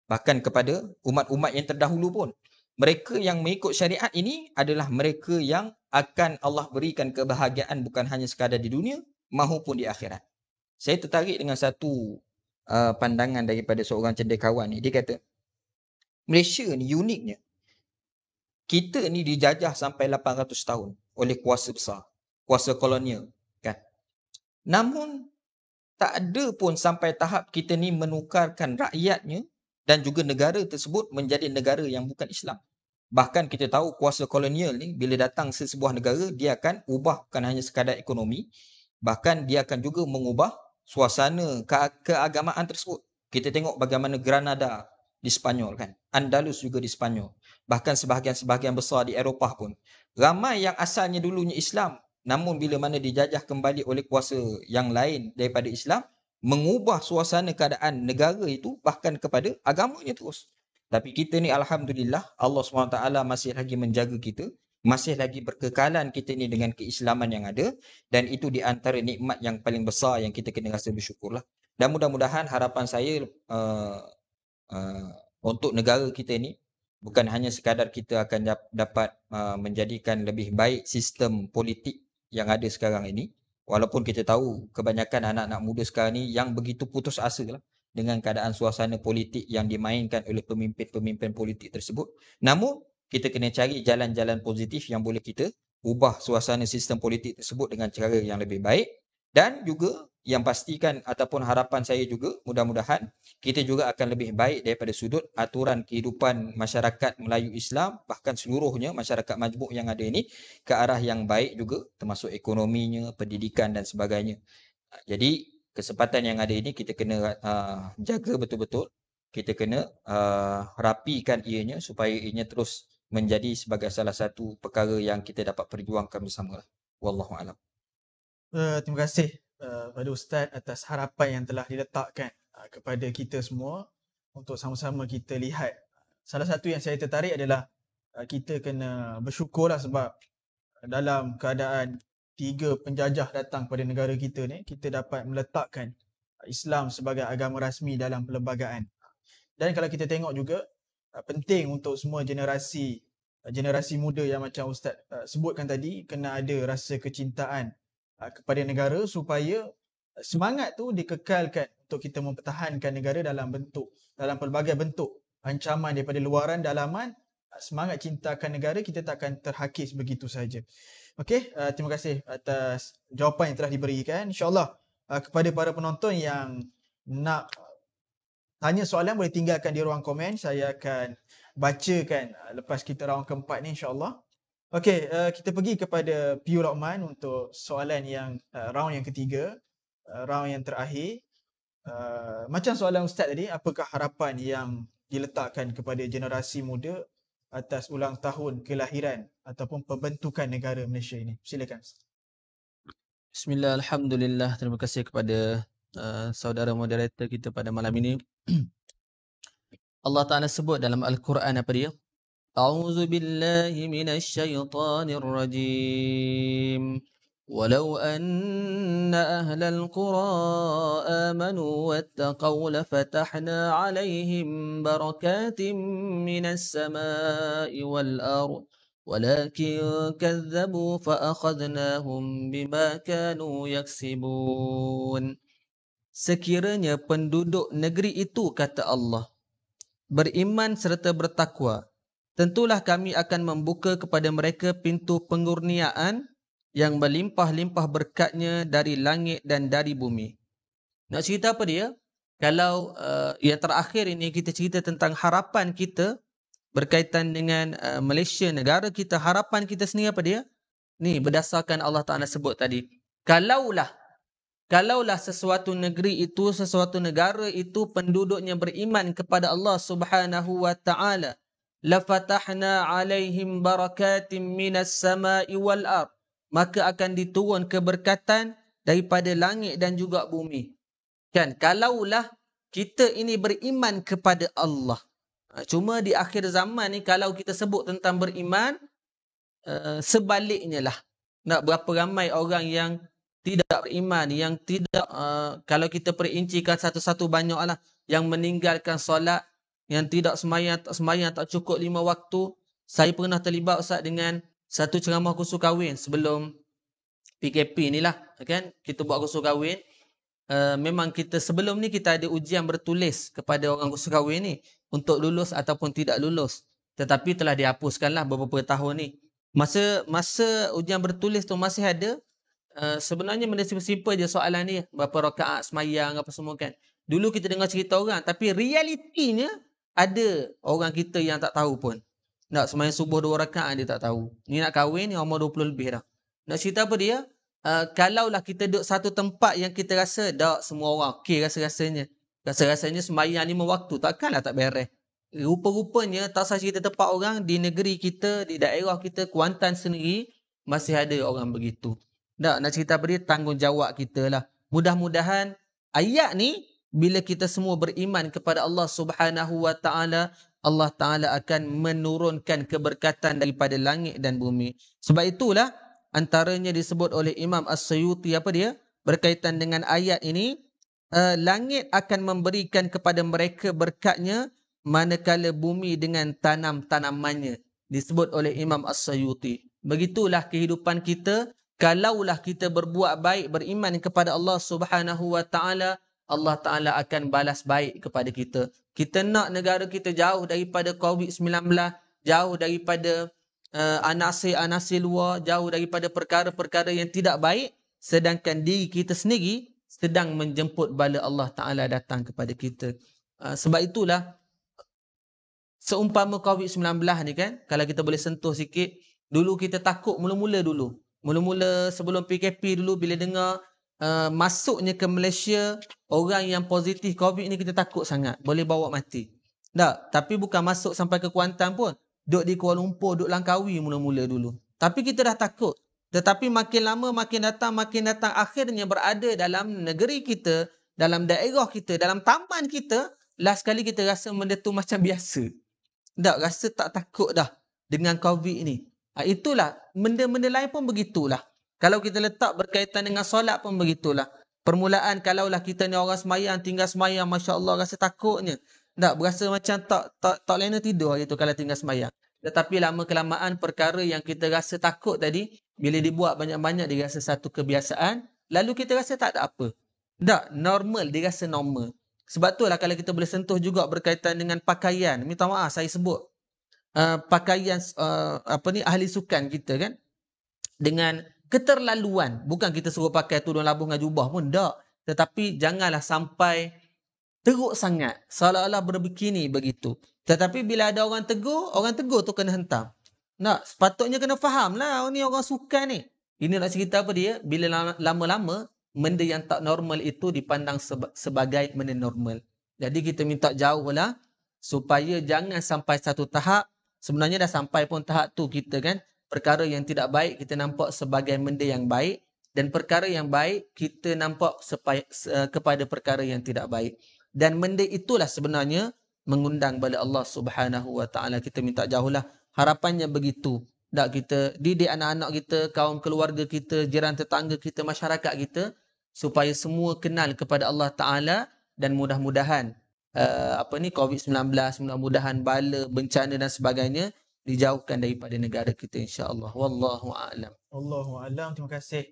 bahkan kepada umat-umat yang terdahulu pun, mereka yang mengikut syariat ini adalah mereka yang akan Allah berikan kebahagiaan bukan hanya sekadar di dunia maupun di akhirat. saya tertarik dengan satu pandangan daripada seorang cendekiawan ni. Dia kata, Malaysia ni uniknya, kita ni dijajah sampai 800 tahun oleh kuasa besar, kuasa kolonial, kan. Namun tak ada pun sampai tahap kita ni menukarkan rakyatnya dan juga negara tersebut menjadi negara yang bukan Islam. Bahkan kita tahu kuasa kolonial ni bila datang ke sebuah negara, dia akan ubah bukan hanya sekadar ekonomi, bahkan dia akan juga mengubah suasana keagamaan tersebut. Kita tengok bagaimana Granada di Sepanyol, kan, Andalus juga di Sepanyol, bahkan sebahagian besar di Eropah pun. Ramai yang asalnya dulunya Islam, namun bila mana dijajah kembali oleh kuasa yang lain daripada Islam, mengubah suasana keadaan negara itu bahkan kepada agamanya terus. Tapi kita ni alhamdulillah, Allah SWT masih lagi menjaga kita, masih lagi berkekalan kita ni dengan keislaman yang ada, dan itu di antara nikmat yang paling besar yang kita kena rasa bersyukurlah. Dan mudah-mudahan harapan saya untuk negara kita ni bukan hanya sekadar kita akan dapat menjadikan lebih baik sistem politik yang ada sekarang ini, walaupun kita tahu kebanyakan anak-anak muda sekarang ni yang begitu putus asa lah dengan keadaan suasana politik yang dimainkan oleh pemimpin-pemimpin politik tersebut. Namun, kita kena cari jalan-jalan positif yang boleh kita ubah suasana sistem politik tersebut dengan cara yang lebih baik. Dan juga yang pastikan ataupun harapan saya juga, mudah-mudahan kita juga akan lebih baik daripada sudut aturan kehidupan masyarakat Melayu Islam, bahkan seluruhnya masyarakat majmuk yang ada ini, ke arah yang baik juga, termasuk ekonominya, pendidikan dan sebagainya. Jadi, kesempatan yang ada ini kita kena jaga betul-betul. Kita kena rapikan ianya supaya ianya terus menjadi sebagai salah satu perkara yang kita dapat perjuangkan bersama. Wallahualam. Terima kasih pada Ustaz atas harapan yang telah diletakkan kepada kita semua untuk sama-sama kita lihat. Salah satu yang saya tertarik adalah kita kena bersyukurlah sebab dalam keadaan 3 penjajah datang pada negara kita ni, kita dapat meletakkan Islam sebagai agama rasmi dalam perlembagaan. Dan kalau kita tengok juga, penting untuk semua generasi muda yang macam Ustaz sebutkan tadi, kena ada rasa kecintaan kepada negara supaya semangat tu dikekalkan untuk kita mempertahankan negara dalam pelbagai bentuk ancaman daripada luaran, dalaman. Semangat cintakan negara kita tak akan terhakis begitu saja. Okey, terima kasih atas jawapan yang telah diberikan. InsyaAllah kepada para penonton yang nak tanya soalan boleh tinggalkan di ruang komen. Saya akan bacakan lepas kita round keempat ni insyaAllah. Okey, kita pergi kepada Piu Lokman untuk soalan yang round yang ketiga, round yang terakhir. Macam soalan Ustaz tadi, apakah harapan yang diletakkan kepada generasi muda atas ulang tahun kelahiran ataupun pembentukan negara Malaysia ini? Silakan. Bismillah, alhamdulillah. Terima kasih kepada saudara moderator kita pada malam ini. Allah Ta'ala sebut dalam Al-Quran apa dia? A'udzu billahi minasy syaithanir rajim. Walau anna ahlal qura amanu wattaqaw lafatahna 'alaihim barakatim minas samaa'i wal ardh walakin kazzabu fa'akhadnahum bima kanu yaksibun. Sekiranya penduduk negeri itu, kata Allah, beriman serta bertakwa, tentulah kami akan membuka kepada mereka pintu pengurniaan yang berlimpah-limpah berkatnya dari langit dan dari bumi. Nak cerita apa dia? Kalau yang terakhir ini kita cerita tentang harapan kita berkaitan dengan Malaysia, negara kita, harapan kita sendiri apa dia? Ni berdasarkan Allah Ta'ala sebut tadi. Kalaulah sesuatu negeri itu, sesuatu negara itu penduduknya beriman kepada Allah Subhanahu wa Ta'ala, lafatahna alaihim barakatim minas sama'i wal ard, maka akan diturun keberkatan daripada langit dan juga bumi. Kan, kalaulah kita ini beriman kepada Allah. Cuma di akhir zaman ni kalau kita sebut tentang beriman, sebaliknya lah. Nak berapa ramai orang yang tidak beriman, yang tidak, kalau kita perincikan satu-satu banyaklah, yang meninggalkan solat, yang tidak semayang tak cukup 5 waktu. Saya pernah terlibat Ustaz dengan satu ceramah khusus kahwin sebelum PKP ni lah, kan? Kita buat khusus kahwin. memang kita sebelum ni kita ada ujian bertulis kepada orang kursus kahwin ni untuk lulus ataupun tidak lulus. Tetapi telah dihapuskanlah beberapa tahun ni. Masa ujian bertulis tu masih ada. Sebenarnya benda simple je soalan ni, berapa rakaat semayang apa semua kan. Dulu kita dengar cerita orang, tapi realitinya ada orang kita yang tak tahu pun. Nak semayang subuh 2 rakaat dia tak tahu. Ni nak kahwin ni umur 20 lebih dah. Nak cerita apa dia? Kalaulah kita duduk satu tempat yang kita rasa dak semua orang okey rasa-rasanya. Rasa-rasanya semayang 5 waktu takkanlah tak beres. Rupa-rupanya tak sahaja kita tempat orang di negeri kita, di daerah kita, Kuantan sendiri masih ada orang begitu. Tak, nak cerita apa dia? Tanggungjawab kita lah. Mudah-mudahan ayat ni bila kita semua beriman kepada Allah Subhanahu Wa Taala, Allah Taala akan menurunkan keberkatan daripada langit dan bumi. Sebab itulah antaranya disebut oleh Imam As-Suyuti apa dia? Berkaitan dengan ayat ini, langit akan memberikan kepada mereka berkatnya manakala bumi dengan tanam-tanamannya. Disebut oleh Imam As-Suyuti. Begitulah kehidupan kita. Kalaulah kita berbuat baik, beriman kepada Allah Subhanahu Wa Taala, Allah Taala akan balas baik kepada kita. Kita nak negara kita jauh daripada COVID-19, jauh daripada anasir-anasir luar, jauh daripada perkara-perkara yang tidak baik, sedangkan diri kita sendiri sedang menjemput bala Allah Taala datang kepada kita. Sebab itulah seumpama COVID-19 ni kan, kalau kita boleh sentuh sikit, dulu kita takut mula-mula sebelum PKP dulu bila dengar masuknya ke Malaysia orang yang positif COVID ni, kita takut sangat boleh bawa mati. Tak, tapi bukan masuk sampai ke Kuantan pun. Duduk di Kuala Lumpur, duduk Langkawi mula-mula dulu. Tapi kita dah takut. Tetapi makin lama makin datang akhirnya berada dalam negeri kita, dalam daerah kita, dalam taman kita, last kali kita rasa benda tu macam biasa. Tak, rasa tak takut dah dengan COVID ni. Itulah, benda-benda lain pun begitulah. Kalau kita letak berkaitan dengan solat pun begitulah. Permulaan kalaulah kita ni orang semayang, tinggal semayang, Masya Allah rasa takutnya. Tak, berasa macam tak lena tidur hari tu kalau tinggal semayang. Tetapi lama-kelamaan perkara yang kita rasa takut tadi, bila dibuat banyak-banyak dia rasa satu kebiasaan, lalu kita rasa tak ada apa. Tak, normal, dia rasa normal. Sebab itulah kalau kita boleh sentuh juga berkaitan dengan pakaian. Minta maaf saya sebut. Pakaian ahli sukan kita kan, dengan keterlaluan. Bukan kita suruh pakai tudung labuh dengan jubah pun tak, tetapi janganlah sampai teruk sangat seolah-olah berbikini begitu. Tetapi bila ada orang tegur tu kena hentam. Nak, sepatutnya kena faham lah, ni orang sukan ni. Ini nak cerita apa dia, bila lama-lama benda yang tak normal itu dipandang sebagai benda normal. Jadi kita minta jauh lah supaya jangan sampai satu tahap. Sebenarnya dah sampai pun tahap tu kita kan, perkara yang tidak baik kita nampak sebagai benda yang baik, dan perkara yang baik kita nampak kepada perkara yang tidak baik. Dan benda itulah sebenarnya mengundang pada Allah Subhanahu Wa Taala. Kita minta jauhlah, harapannya begitu. Tak, kita didik anak-anak kita, kaum keluarga kita, jiran tetangga kita, masyarakat kita, supaya semua kenal kepada Allah Taala, dan mudah-mudahan COVID-19, mudah-mudahan bala, bencana dan sebagainya dijauhkan daripada negara kita, insya-Allah. Wallahu a'lam. Allahu a'lam. Terima kasih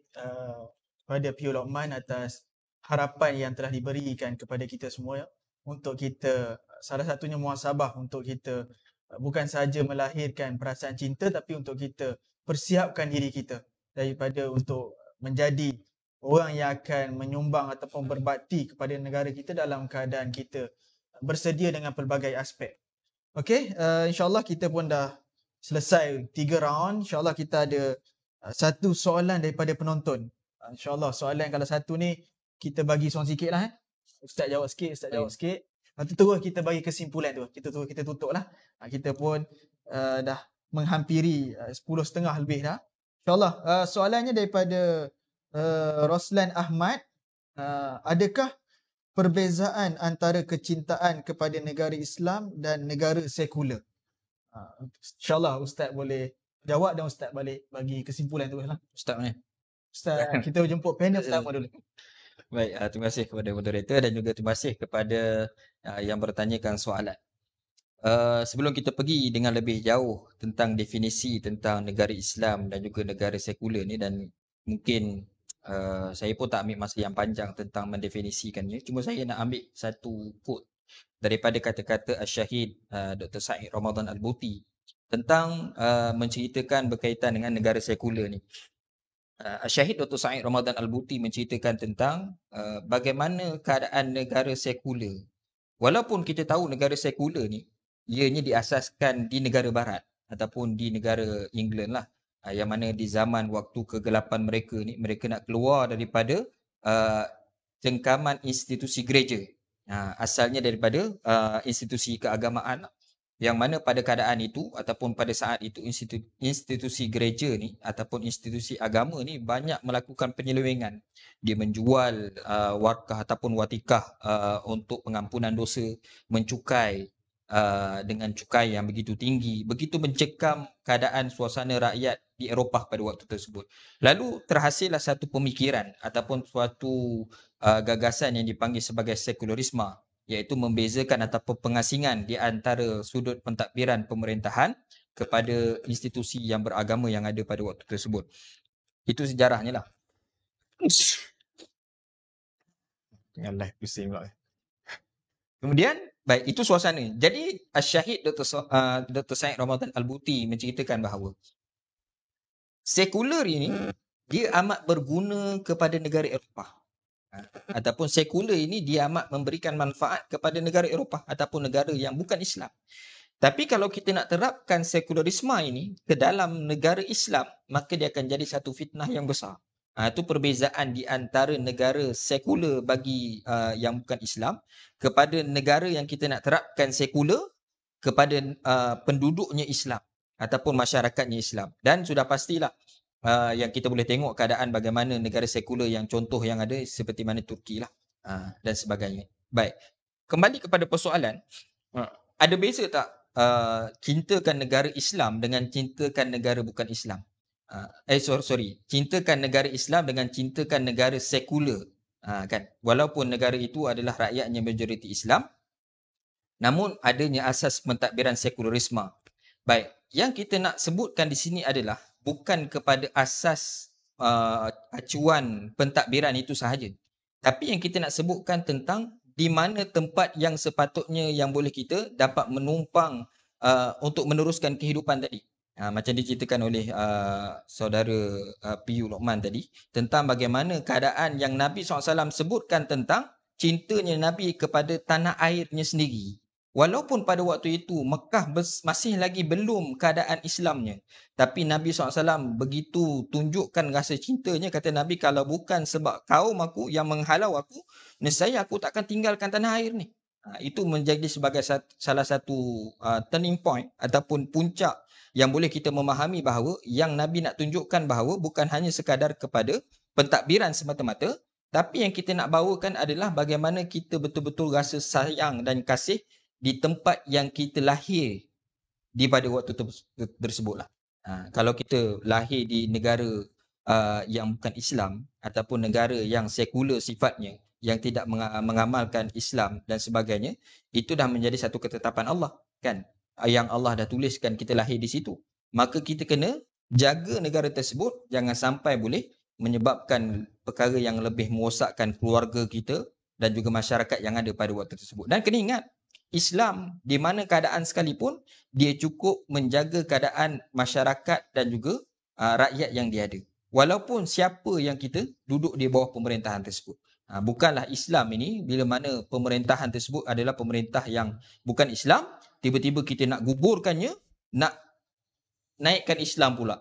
kepada Piyu Lokman atas harapan yang telah diberikan kepada kita semua, untuk kita, salah satunya muhasabah, untuk kita bukan sahaja melahirkan perasaan cinta, tapi untuk kita persiapkan diri kita daripada untuk menjadi orang yang akan menyumbang ataupun berbakti kepada negara kita dalam keadaan kita bersedia dengan pelbagai aspek. Okey, insya-Allah kita pun dah selesai 3 round. Insya-Allah kita ada satu soalan daripada penonton. InsyaAllah soalan kalau satu ni kita bagi soalan sikit lah. Ustaz jawab sikit, Ustaz jawab sikit. Lepas tu terus kita bagi kesimpulan tu. Kita tutup lah. Kita pun dah menghampiri 10.30 lebih dah. InsyaAllah soalannya daripada Roslan Ahmad. Adakah perbezaan antara kecintaan kepada negara Islam dan negara sekular? InsyaAllah Ustaz boleh jawab dan Ustaz balik bagi kesimpulan tu lah. Ustaz mana? Ustaz, kita jemput panel Ustaz dulu. Baik, terima kasih kepada moderator dan juga terima kasih kepada yang bertanyakan soalan. Sebelum kita pergi dengan lebih jauh tentang definisi tentang negara Islam dan juga negara sekular ni, dan mungkin Saya pun tak ambil masa yang panjang tentang mendefinisikannya. Cuma saya nak ambil satu quote daripada kata-kata Syahid Dr. Said Ramadan Al-Buti tentang menceritakan berkaitan dengan negara sekular ni. Syahid Dr. Said Ramadan Al-Buti menceritakan tentang bagaimana keadaan negara sekular. Walaupun kita tahu negara sekular ni, ianya diasaskan di negara barat ataupun di negara England lah. Yang mana di zaman waktu kegelapan mereka ni, mereka nak keluar daripada cengkaman institusi gereja. Asalnya daripada institusi keagamaan, yang mana pada keadaan itu ataupun pada saat itu institusi gereja ni ataupun institusi agama ni banyak melakukan penyelewengan. Dia menjual warkah ataupun watikah untuk pengampunan dosa, mencukai dengan cukai yang begitu tinggi, begitu mencekam keadaan suasana rakyat di Eropah pada waktu tersebut. Lalu terhasillah satu pemikiran ataupun suatu gagasan yang dipanggil sebagai sekularisme, iaitu membezakan ataupun pengasingan di antara sudut pentadbiran pemerintahan kepada institusi yang beragama yang ada pada waktu tersebut. Itu sejarahnya lah. Allah pusing pula. Kemudian, baik, itu suasana. Jadi, Syahid Dr. Said Ramadan Al-Buti menceritakan bahawa sekular ini, dia amat berguna kepada negara Eropah. Ataupun sekular ini, dia amat memberikan manfaat kepada negara Eropah ataupun negara yang bukan Islam. Tapi kalau kita nak terapkan sekularisme ini ke dalam negara Islam, maka dia akan jadi satu fitnah yang besar. Itu perbezaan di antara negara sekular bagi yang bukan Islam kepada negara yang kita nak terapkan sekular kepada penduduknya Islam ataupun masyarakatnya Islam. Dan sudah pastilah yang kita boleh tengok keadaan bagaimana negara sekular yang contoh yang ada seperti mana Turki lah dan sebagainya. Baik, kembali kepada persoalan, ada beza tak cintakan negara Islam dengan cintakan negara bukan Islam? Cintakan negara Islam dengan cintakan negara sekular, kan? Walaupun negara itu adalah rakyatnya majoriti Islam, namun adanya asas pentadbiran sekularisme. Baik, yang kita nak sebutkan di sini adalah bukan kepada asas acuan pentadbiran itu sahaja, tapi yang kita nak sebutkan tentang di mana tempat yang sepatutnya yang boleh kita dapat menumpang untuk meneruskan kehidupan tadi. Macam diceritakan oleh saudara PU Luqman tadi tentang bagaimana keadaan yang Nabi SAW sebutkan tentang cintanya Nabi kepada tanah airnya sendiri. Walaupun pada waktu itu Mekah masih lagi belum keadaan Islamnya, tapi Nabi SAW begitu tunjukkan rasa cintanya. Kata Nabi, kalau bukan sebab kaum aku yang menghalau aku, nescaya aku takkan tinggalkan tanah air ni. Itu menjadi sebagai salah satu turning point ataupun puncak yang boleh kita memahami bahawa yang Nabi nak tunjukkan bahawa bukan hanya sekadar kepada pentadbiran semata-mata, tapi yang kita nak bawakan adalah bagaimana kita betul-betul rasa sayang dan kasih di tempat yang kita lahir di pada waktu tersebut lah. Kalau kita lahir di negara yang bukan Islam ataupun negara yang sekular sifatnya, yang tidak mengamalkan Islam dan sebagainya, itu dah menjadi satu ketetapan Allah, kan? Yang Allah dah tuliskan kita lahir di situ. Maka kita kena jaga negara tersebut jangan sampai boleh menyebabkan perkara yang lebih merosakkan keluarga kita dan juga masyarakat yang ada pada waktu tersebut. Dan kena ingat, Islam di mana keadaan sekalipun, dia cukup menjaga keadaan masyarakat dan juga rakyat yang dia ada. Walaupun siapa yang kita duduk di bawah pemerintahan tersebut. Bukanlah Islam ini bila mana pemerintahan tersebut adalah pemerintah yang bukan Islam, tiba-tiba kita nak guburkannya, nak naikkan Islam pula.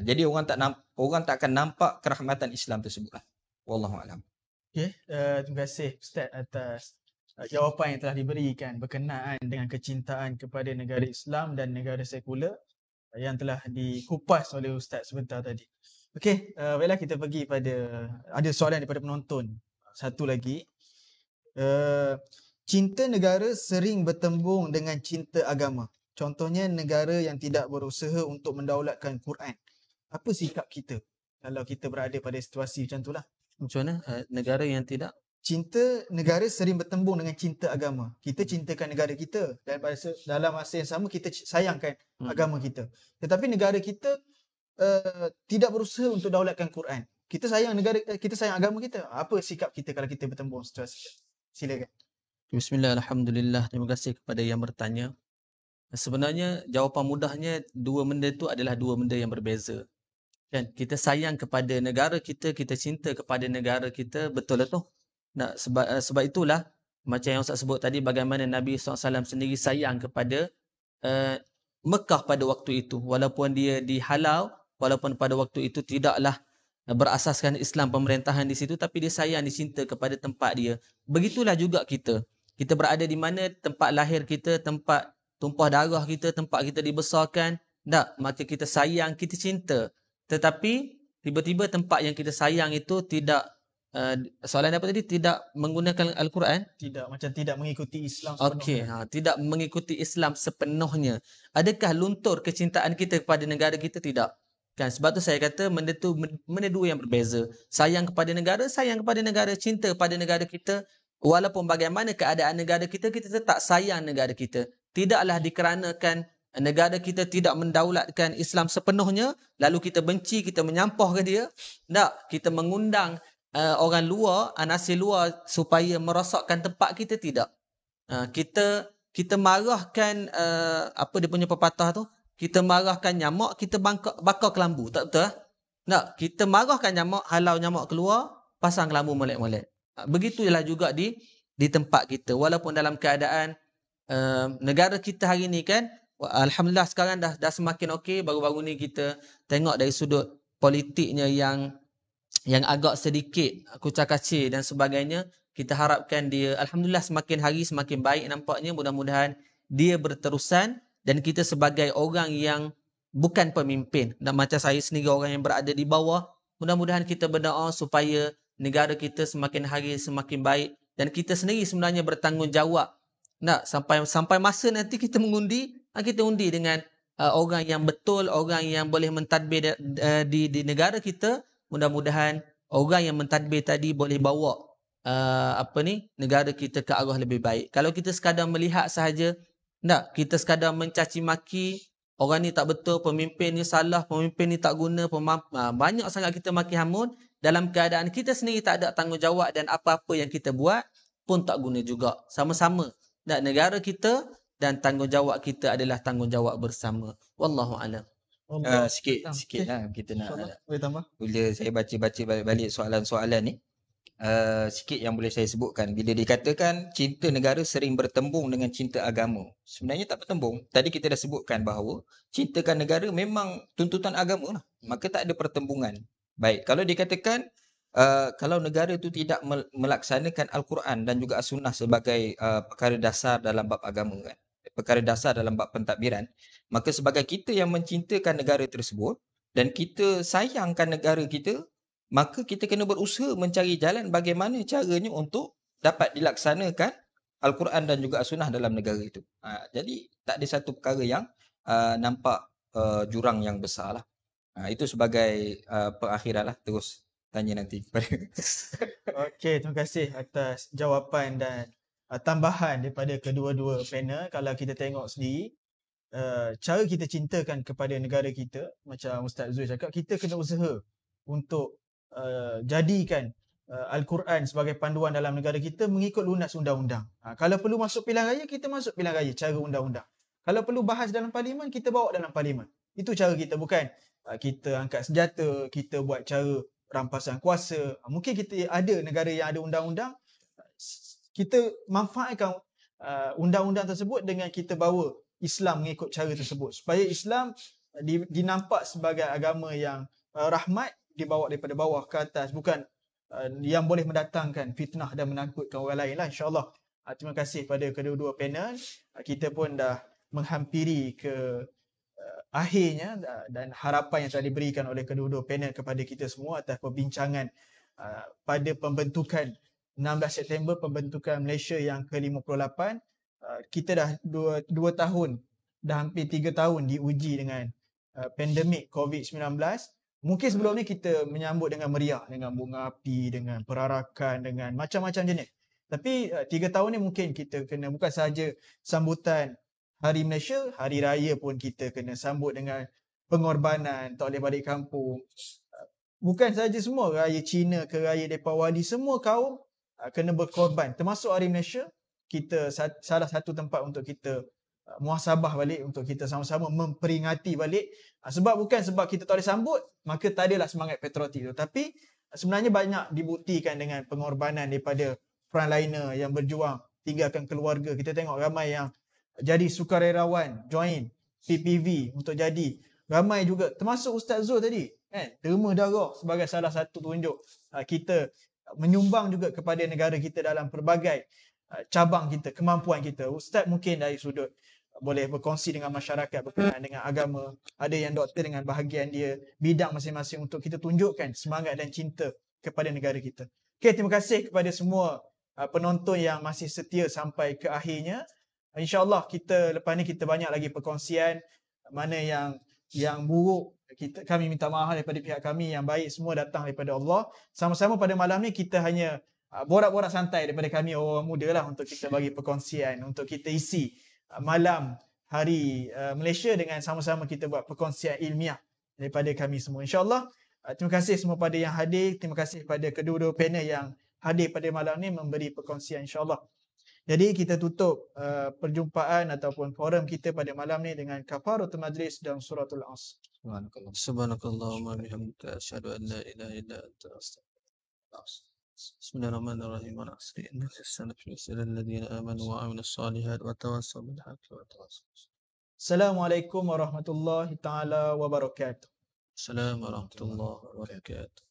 Jadi orang tak akan nampak kerahmatan Islam tersebut lah. Wallahu a'lam. Okey, terima kasih Ustaz atas jawapan yang telah diberikan berkenaan dengan kecintaan kepada negara Islam dan negara sekular yang telah dikupas oleh Ustaz sebentar tadi. Okey, baiklah kita pergi pada ada soalan daripada penonton. Satu lagi, cinta negara sering bertembung dengan cinta agama. Contohnya negara yang tidak berusaha untuk mendaulatkan Quran. Apa sikap kita kalau kita berada pada situasi macam itulah? Macam mana? Negara yang tidak? Cinta negara sering bertembung dengan cinta agama. Kita cintakan negara kita dan dalam masa yang sama kita sayangkan agama kita. Tetapi negara kita tidak berusaha untuk daulatkan Quran. kita sayang negara, kita sayang agama kita. Apa sikap kita kalau kita bertembung situasi? Silakan. Bismillah, alhamdulillah. Terima kasih kepada yang bertanya. Sebenarnya jawapan mudahnya dua benda itu adalah dua benda yang berbeza. Kan kita sayang kepada negara kita, kita cinta kepada negara kita, betul lah tu. Nah, sebab itulah macam yang Ustaz sebut tadi, bagaimana Nabi SAW sendiri sayang kepada Mekah pada waktu itu, walaupun dia dihalau, walaupun pada waktu itu tidaklah berasaskan Islam pemerintahan di situ, tapi dia sayang, dicinta kepada tempat dia. Begitulah juga kita. Kita berada di mana tempat lahir kita, tempat tumpah darah kita, tempat kita dibesarkan, maka kita sayang, kita cinta. Tetapi tiba-tiba tempat yang kita sayang itu tidak, soalan apa tadi? Tidak menggunakan Al-Quran? Tidak, macam tidak mengikuti Islam sepenuhnya. Okey, tidak mengikuti Islam sepenuhnya. Adakah luntur kecintaan kita kepada negara kita? Tidak. Kan, sebab tu saya kata benda dua yang berbeza. Sayang kepada negara, cinta kepada negara kita. Walaupun bagaimana keadaan negara kita, kita tetap sayang negara kita. Tidaklah dikarenakan negara kita tidak mendaulatkan Islam sepenuhnya, lalu kita benci, kita menyampah ke dia. Tak, kita mengundang orang luar, anasir luar supaya merosakkan tempat kita, tidak. Kita marahkan, apa dia punya pepatah tu? Kita marahkan nyamak, kita bakar kelambu. Tak betul? Tak, kita marahkan nyamak, halau nyamak keluar, pasang kelambu molek-molek. Begitulah juga di tempat kita. Walaupun dalam keadaan negara kita hari ni kan, alhamdulillah sekarang dah semakin okey. Baru-baru ni kita tengok dari sudut politiknya yang agak sedikit kucak-kacir dan sebagainya. Kita harapkan dia alhamdulillah semakin hari semakin baik nampaknya. Mudah-mudahan dia berterusan, dan kita sebagai orang yang bukan pemimpin, dan macam saya sendiri orang yang berada di bawah, mudah-mudahan kita berdoa supaya negara kita semakin hari semakin baik, dan kita sendiri sebenarnya bertanggungjawab. Sampai masa nanti kita mengundi, kita undi dengan orang yang betul, orang yang boleh mentadbir di negara kita. Mudah-mudahan orang yang mentadbir tadi boleh bawa negara kita ke arah lebih baik. Kalau kita sekadar melihat sahaja, kita sekadar mencaci maki, orang ni tak betul, pemimpin ni salah, pemimpin ni tak guna, banyak sangat kita maki hamun, dalam keadaan kita sendiri tak ada tanggungjawab, dan apa-apa yang kita buat pun tak guna juga. Sama-sama negara kita dan tanggungjawab kita adalah tanggungjawab bersama. Wallahu a'lam. Sikit lah kita nak boleh tambah. Bila saya baca balik soalan-soalan ni, sikit yang boleh saya sebutkan. Bila dikatakan cinta negara sering bertembung dengan cinta agama, sebenarnya tak bertembung. Tadi kita dah sebutkan bahawa cintakan negara memang tuntutan agama lah, maka tak ada pertembungan. Baik, kalau dikatakan kalau negara itu tidak melaksanakan Al-Quran dan juga As-Sunnah sebagai perkara dasar dalam bab agama kan, perkara dasar dalam bab pentadbiran, maka sebagai kita yang mencintakan negara tersebut dan kita sayangkan negara kita, maka kita kena berusaha mencari jalan bagaimana caranya untuk dapat dilaksanakan Al-Quran dan juga As-Sunnah dalam negara itu. Jadi tak ada satu perkara yang nampak jurang yang besar lah. Itu sebagai perakhiran lah. Terus tanya nanti. Okey, terima kasih atas jawapan dan tambahan daripada kedua-dua panel. Kalau kita tengok sendiri, cara kita cintakan kepada negara kita, macam Ustaz Zul cakap, kita kena usaha untuk jadikan Al-Quran sebagai panduan dalam negara kita mengikut lunas undang-undang. Kalau perlu masuk pilihan raya, kita masuk pilihan raya cara undang-undang. Kalau perlu bahas dalam parlimen, kita bawa dalam parlimen. Itu cara kita, bukan kita angkat senjata, kita buat cara rampasan kuasa. Mungkin kita ada negara yang ada undang-undang, kita manfaatkan undang-undang tersebut dengan kita bawa Islam mengikut cara tersebut, supaya Islam dinampak sebagai agama yang rahmat, dibawa daripada bawah ke atas, bukan yang boleh mendatangkan fitnah dan menakutkan orang lain lah, insyaAllah. Terima kasih pada kedua-dua panel. Kita pun dah menghampiri ke akhirnya, dan harapan yang telah diberikan oleh kedua-dua panel kepada kita semua atas perbincangan pada pembentukan 16 September, pembentukan Malaysia yang ke-58. Kita dah 2 tahun, dah hampir 3 tahun diuji dengan pandemik COVID-19. Mungkin sebelum ni kita menyambut dengan meriah, dengan bunga api, dengan perarakan, dengan macam-macam jenis. Tapi 3 tahun ni mungkin kita kena bukan sahaja sambutan Hari Malaysia, Hari Raya pun kita kena sambut dengan pengorbanan, tak boleh balik kampung. bukan saja semua raya Cina ke raya Deepawali, semua kaum kena berkorban, termasuk hari Malaysia. Kita salah satu tempat untuk kita muhasabah balik, untuk kita sama-sama memperingati balik. Bukan sebab kita tak boleh sambut maka tak adalah semangat patriotik tu, tapi sebenarnya banyak dibuktikan dengan pengorbanan daripada frontliner yang berjuang tinggalkan keluarga. Kita tengok ramai yang jadi sukarelawan, join PPV untuk jadi. Ramai juga, termasuk Ustaz Zul tadi, kan, derma darah sebagai salah satu tunjuk kita menyumbang juga kepada negara kita dalam pelbagai cabang kita, kemampuan kita. Ustaz mungkin dari sudut boleh berkongsi dengan masyarakat berkenaan dengan agama, ada yang doktor dengan bahagian dia bidang masing-masing, untuk kita tunjukkan semangat dan cinta kepada negara kita. Okay, terima kasih kepada semua penonton yang masih setia sampai ke akhirnya. InsyaAllah lepas ni kita banyak lagi perkongsian, mana yang buruk kami minta maaf daripada pihak kami, yang baik semua datang daripada Allah. Sama-sama pada malam ni kita hanya borak-borak santai daripada kami orang muda lah, untuk kita bagi perkongsian, untuk kita isi malam hari Malaysia dengan sama-sama kita buat perkongsian ilmiah daripada kami semua. InsyaAllah terima kasih semua pada yang hadir, terima kasih pada kedua-dua panel yang hadir pada malam ni memberi perkongsian insyaAllah. Jadi kita tutup perjumpaan ataupun forum kita pada malam ni dengan kafaratul majlis dan suratul Asr. Subhanakallahumma bihamdika asyhadu an la ilaha illa anta astaghfiruka. Bismillahirrahmanirrahim. Wa nasri innaka sanafil ladzina amanu wa amilus solihat wa tawassaw bil haqqi wa tawassaw. Assalamualaikum warahmatullahi taala wabarakatuh. Assalamualaikum warahmatullahi wabarakatuh.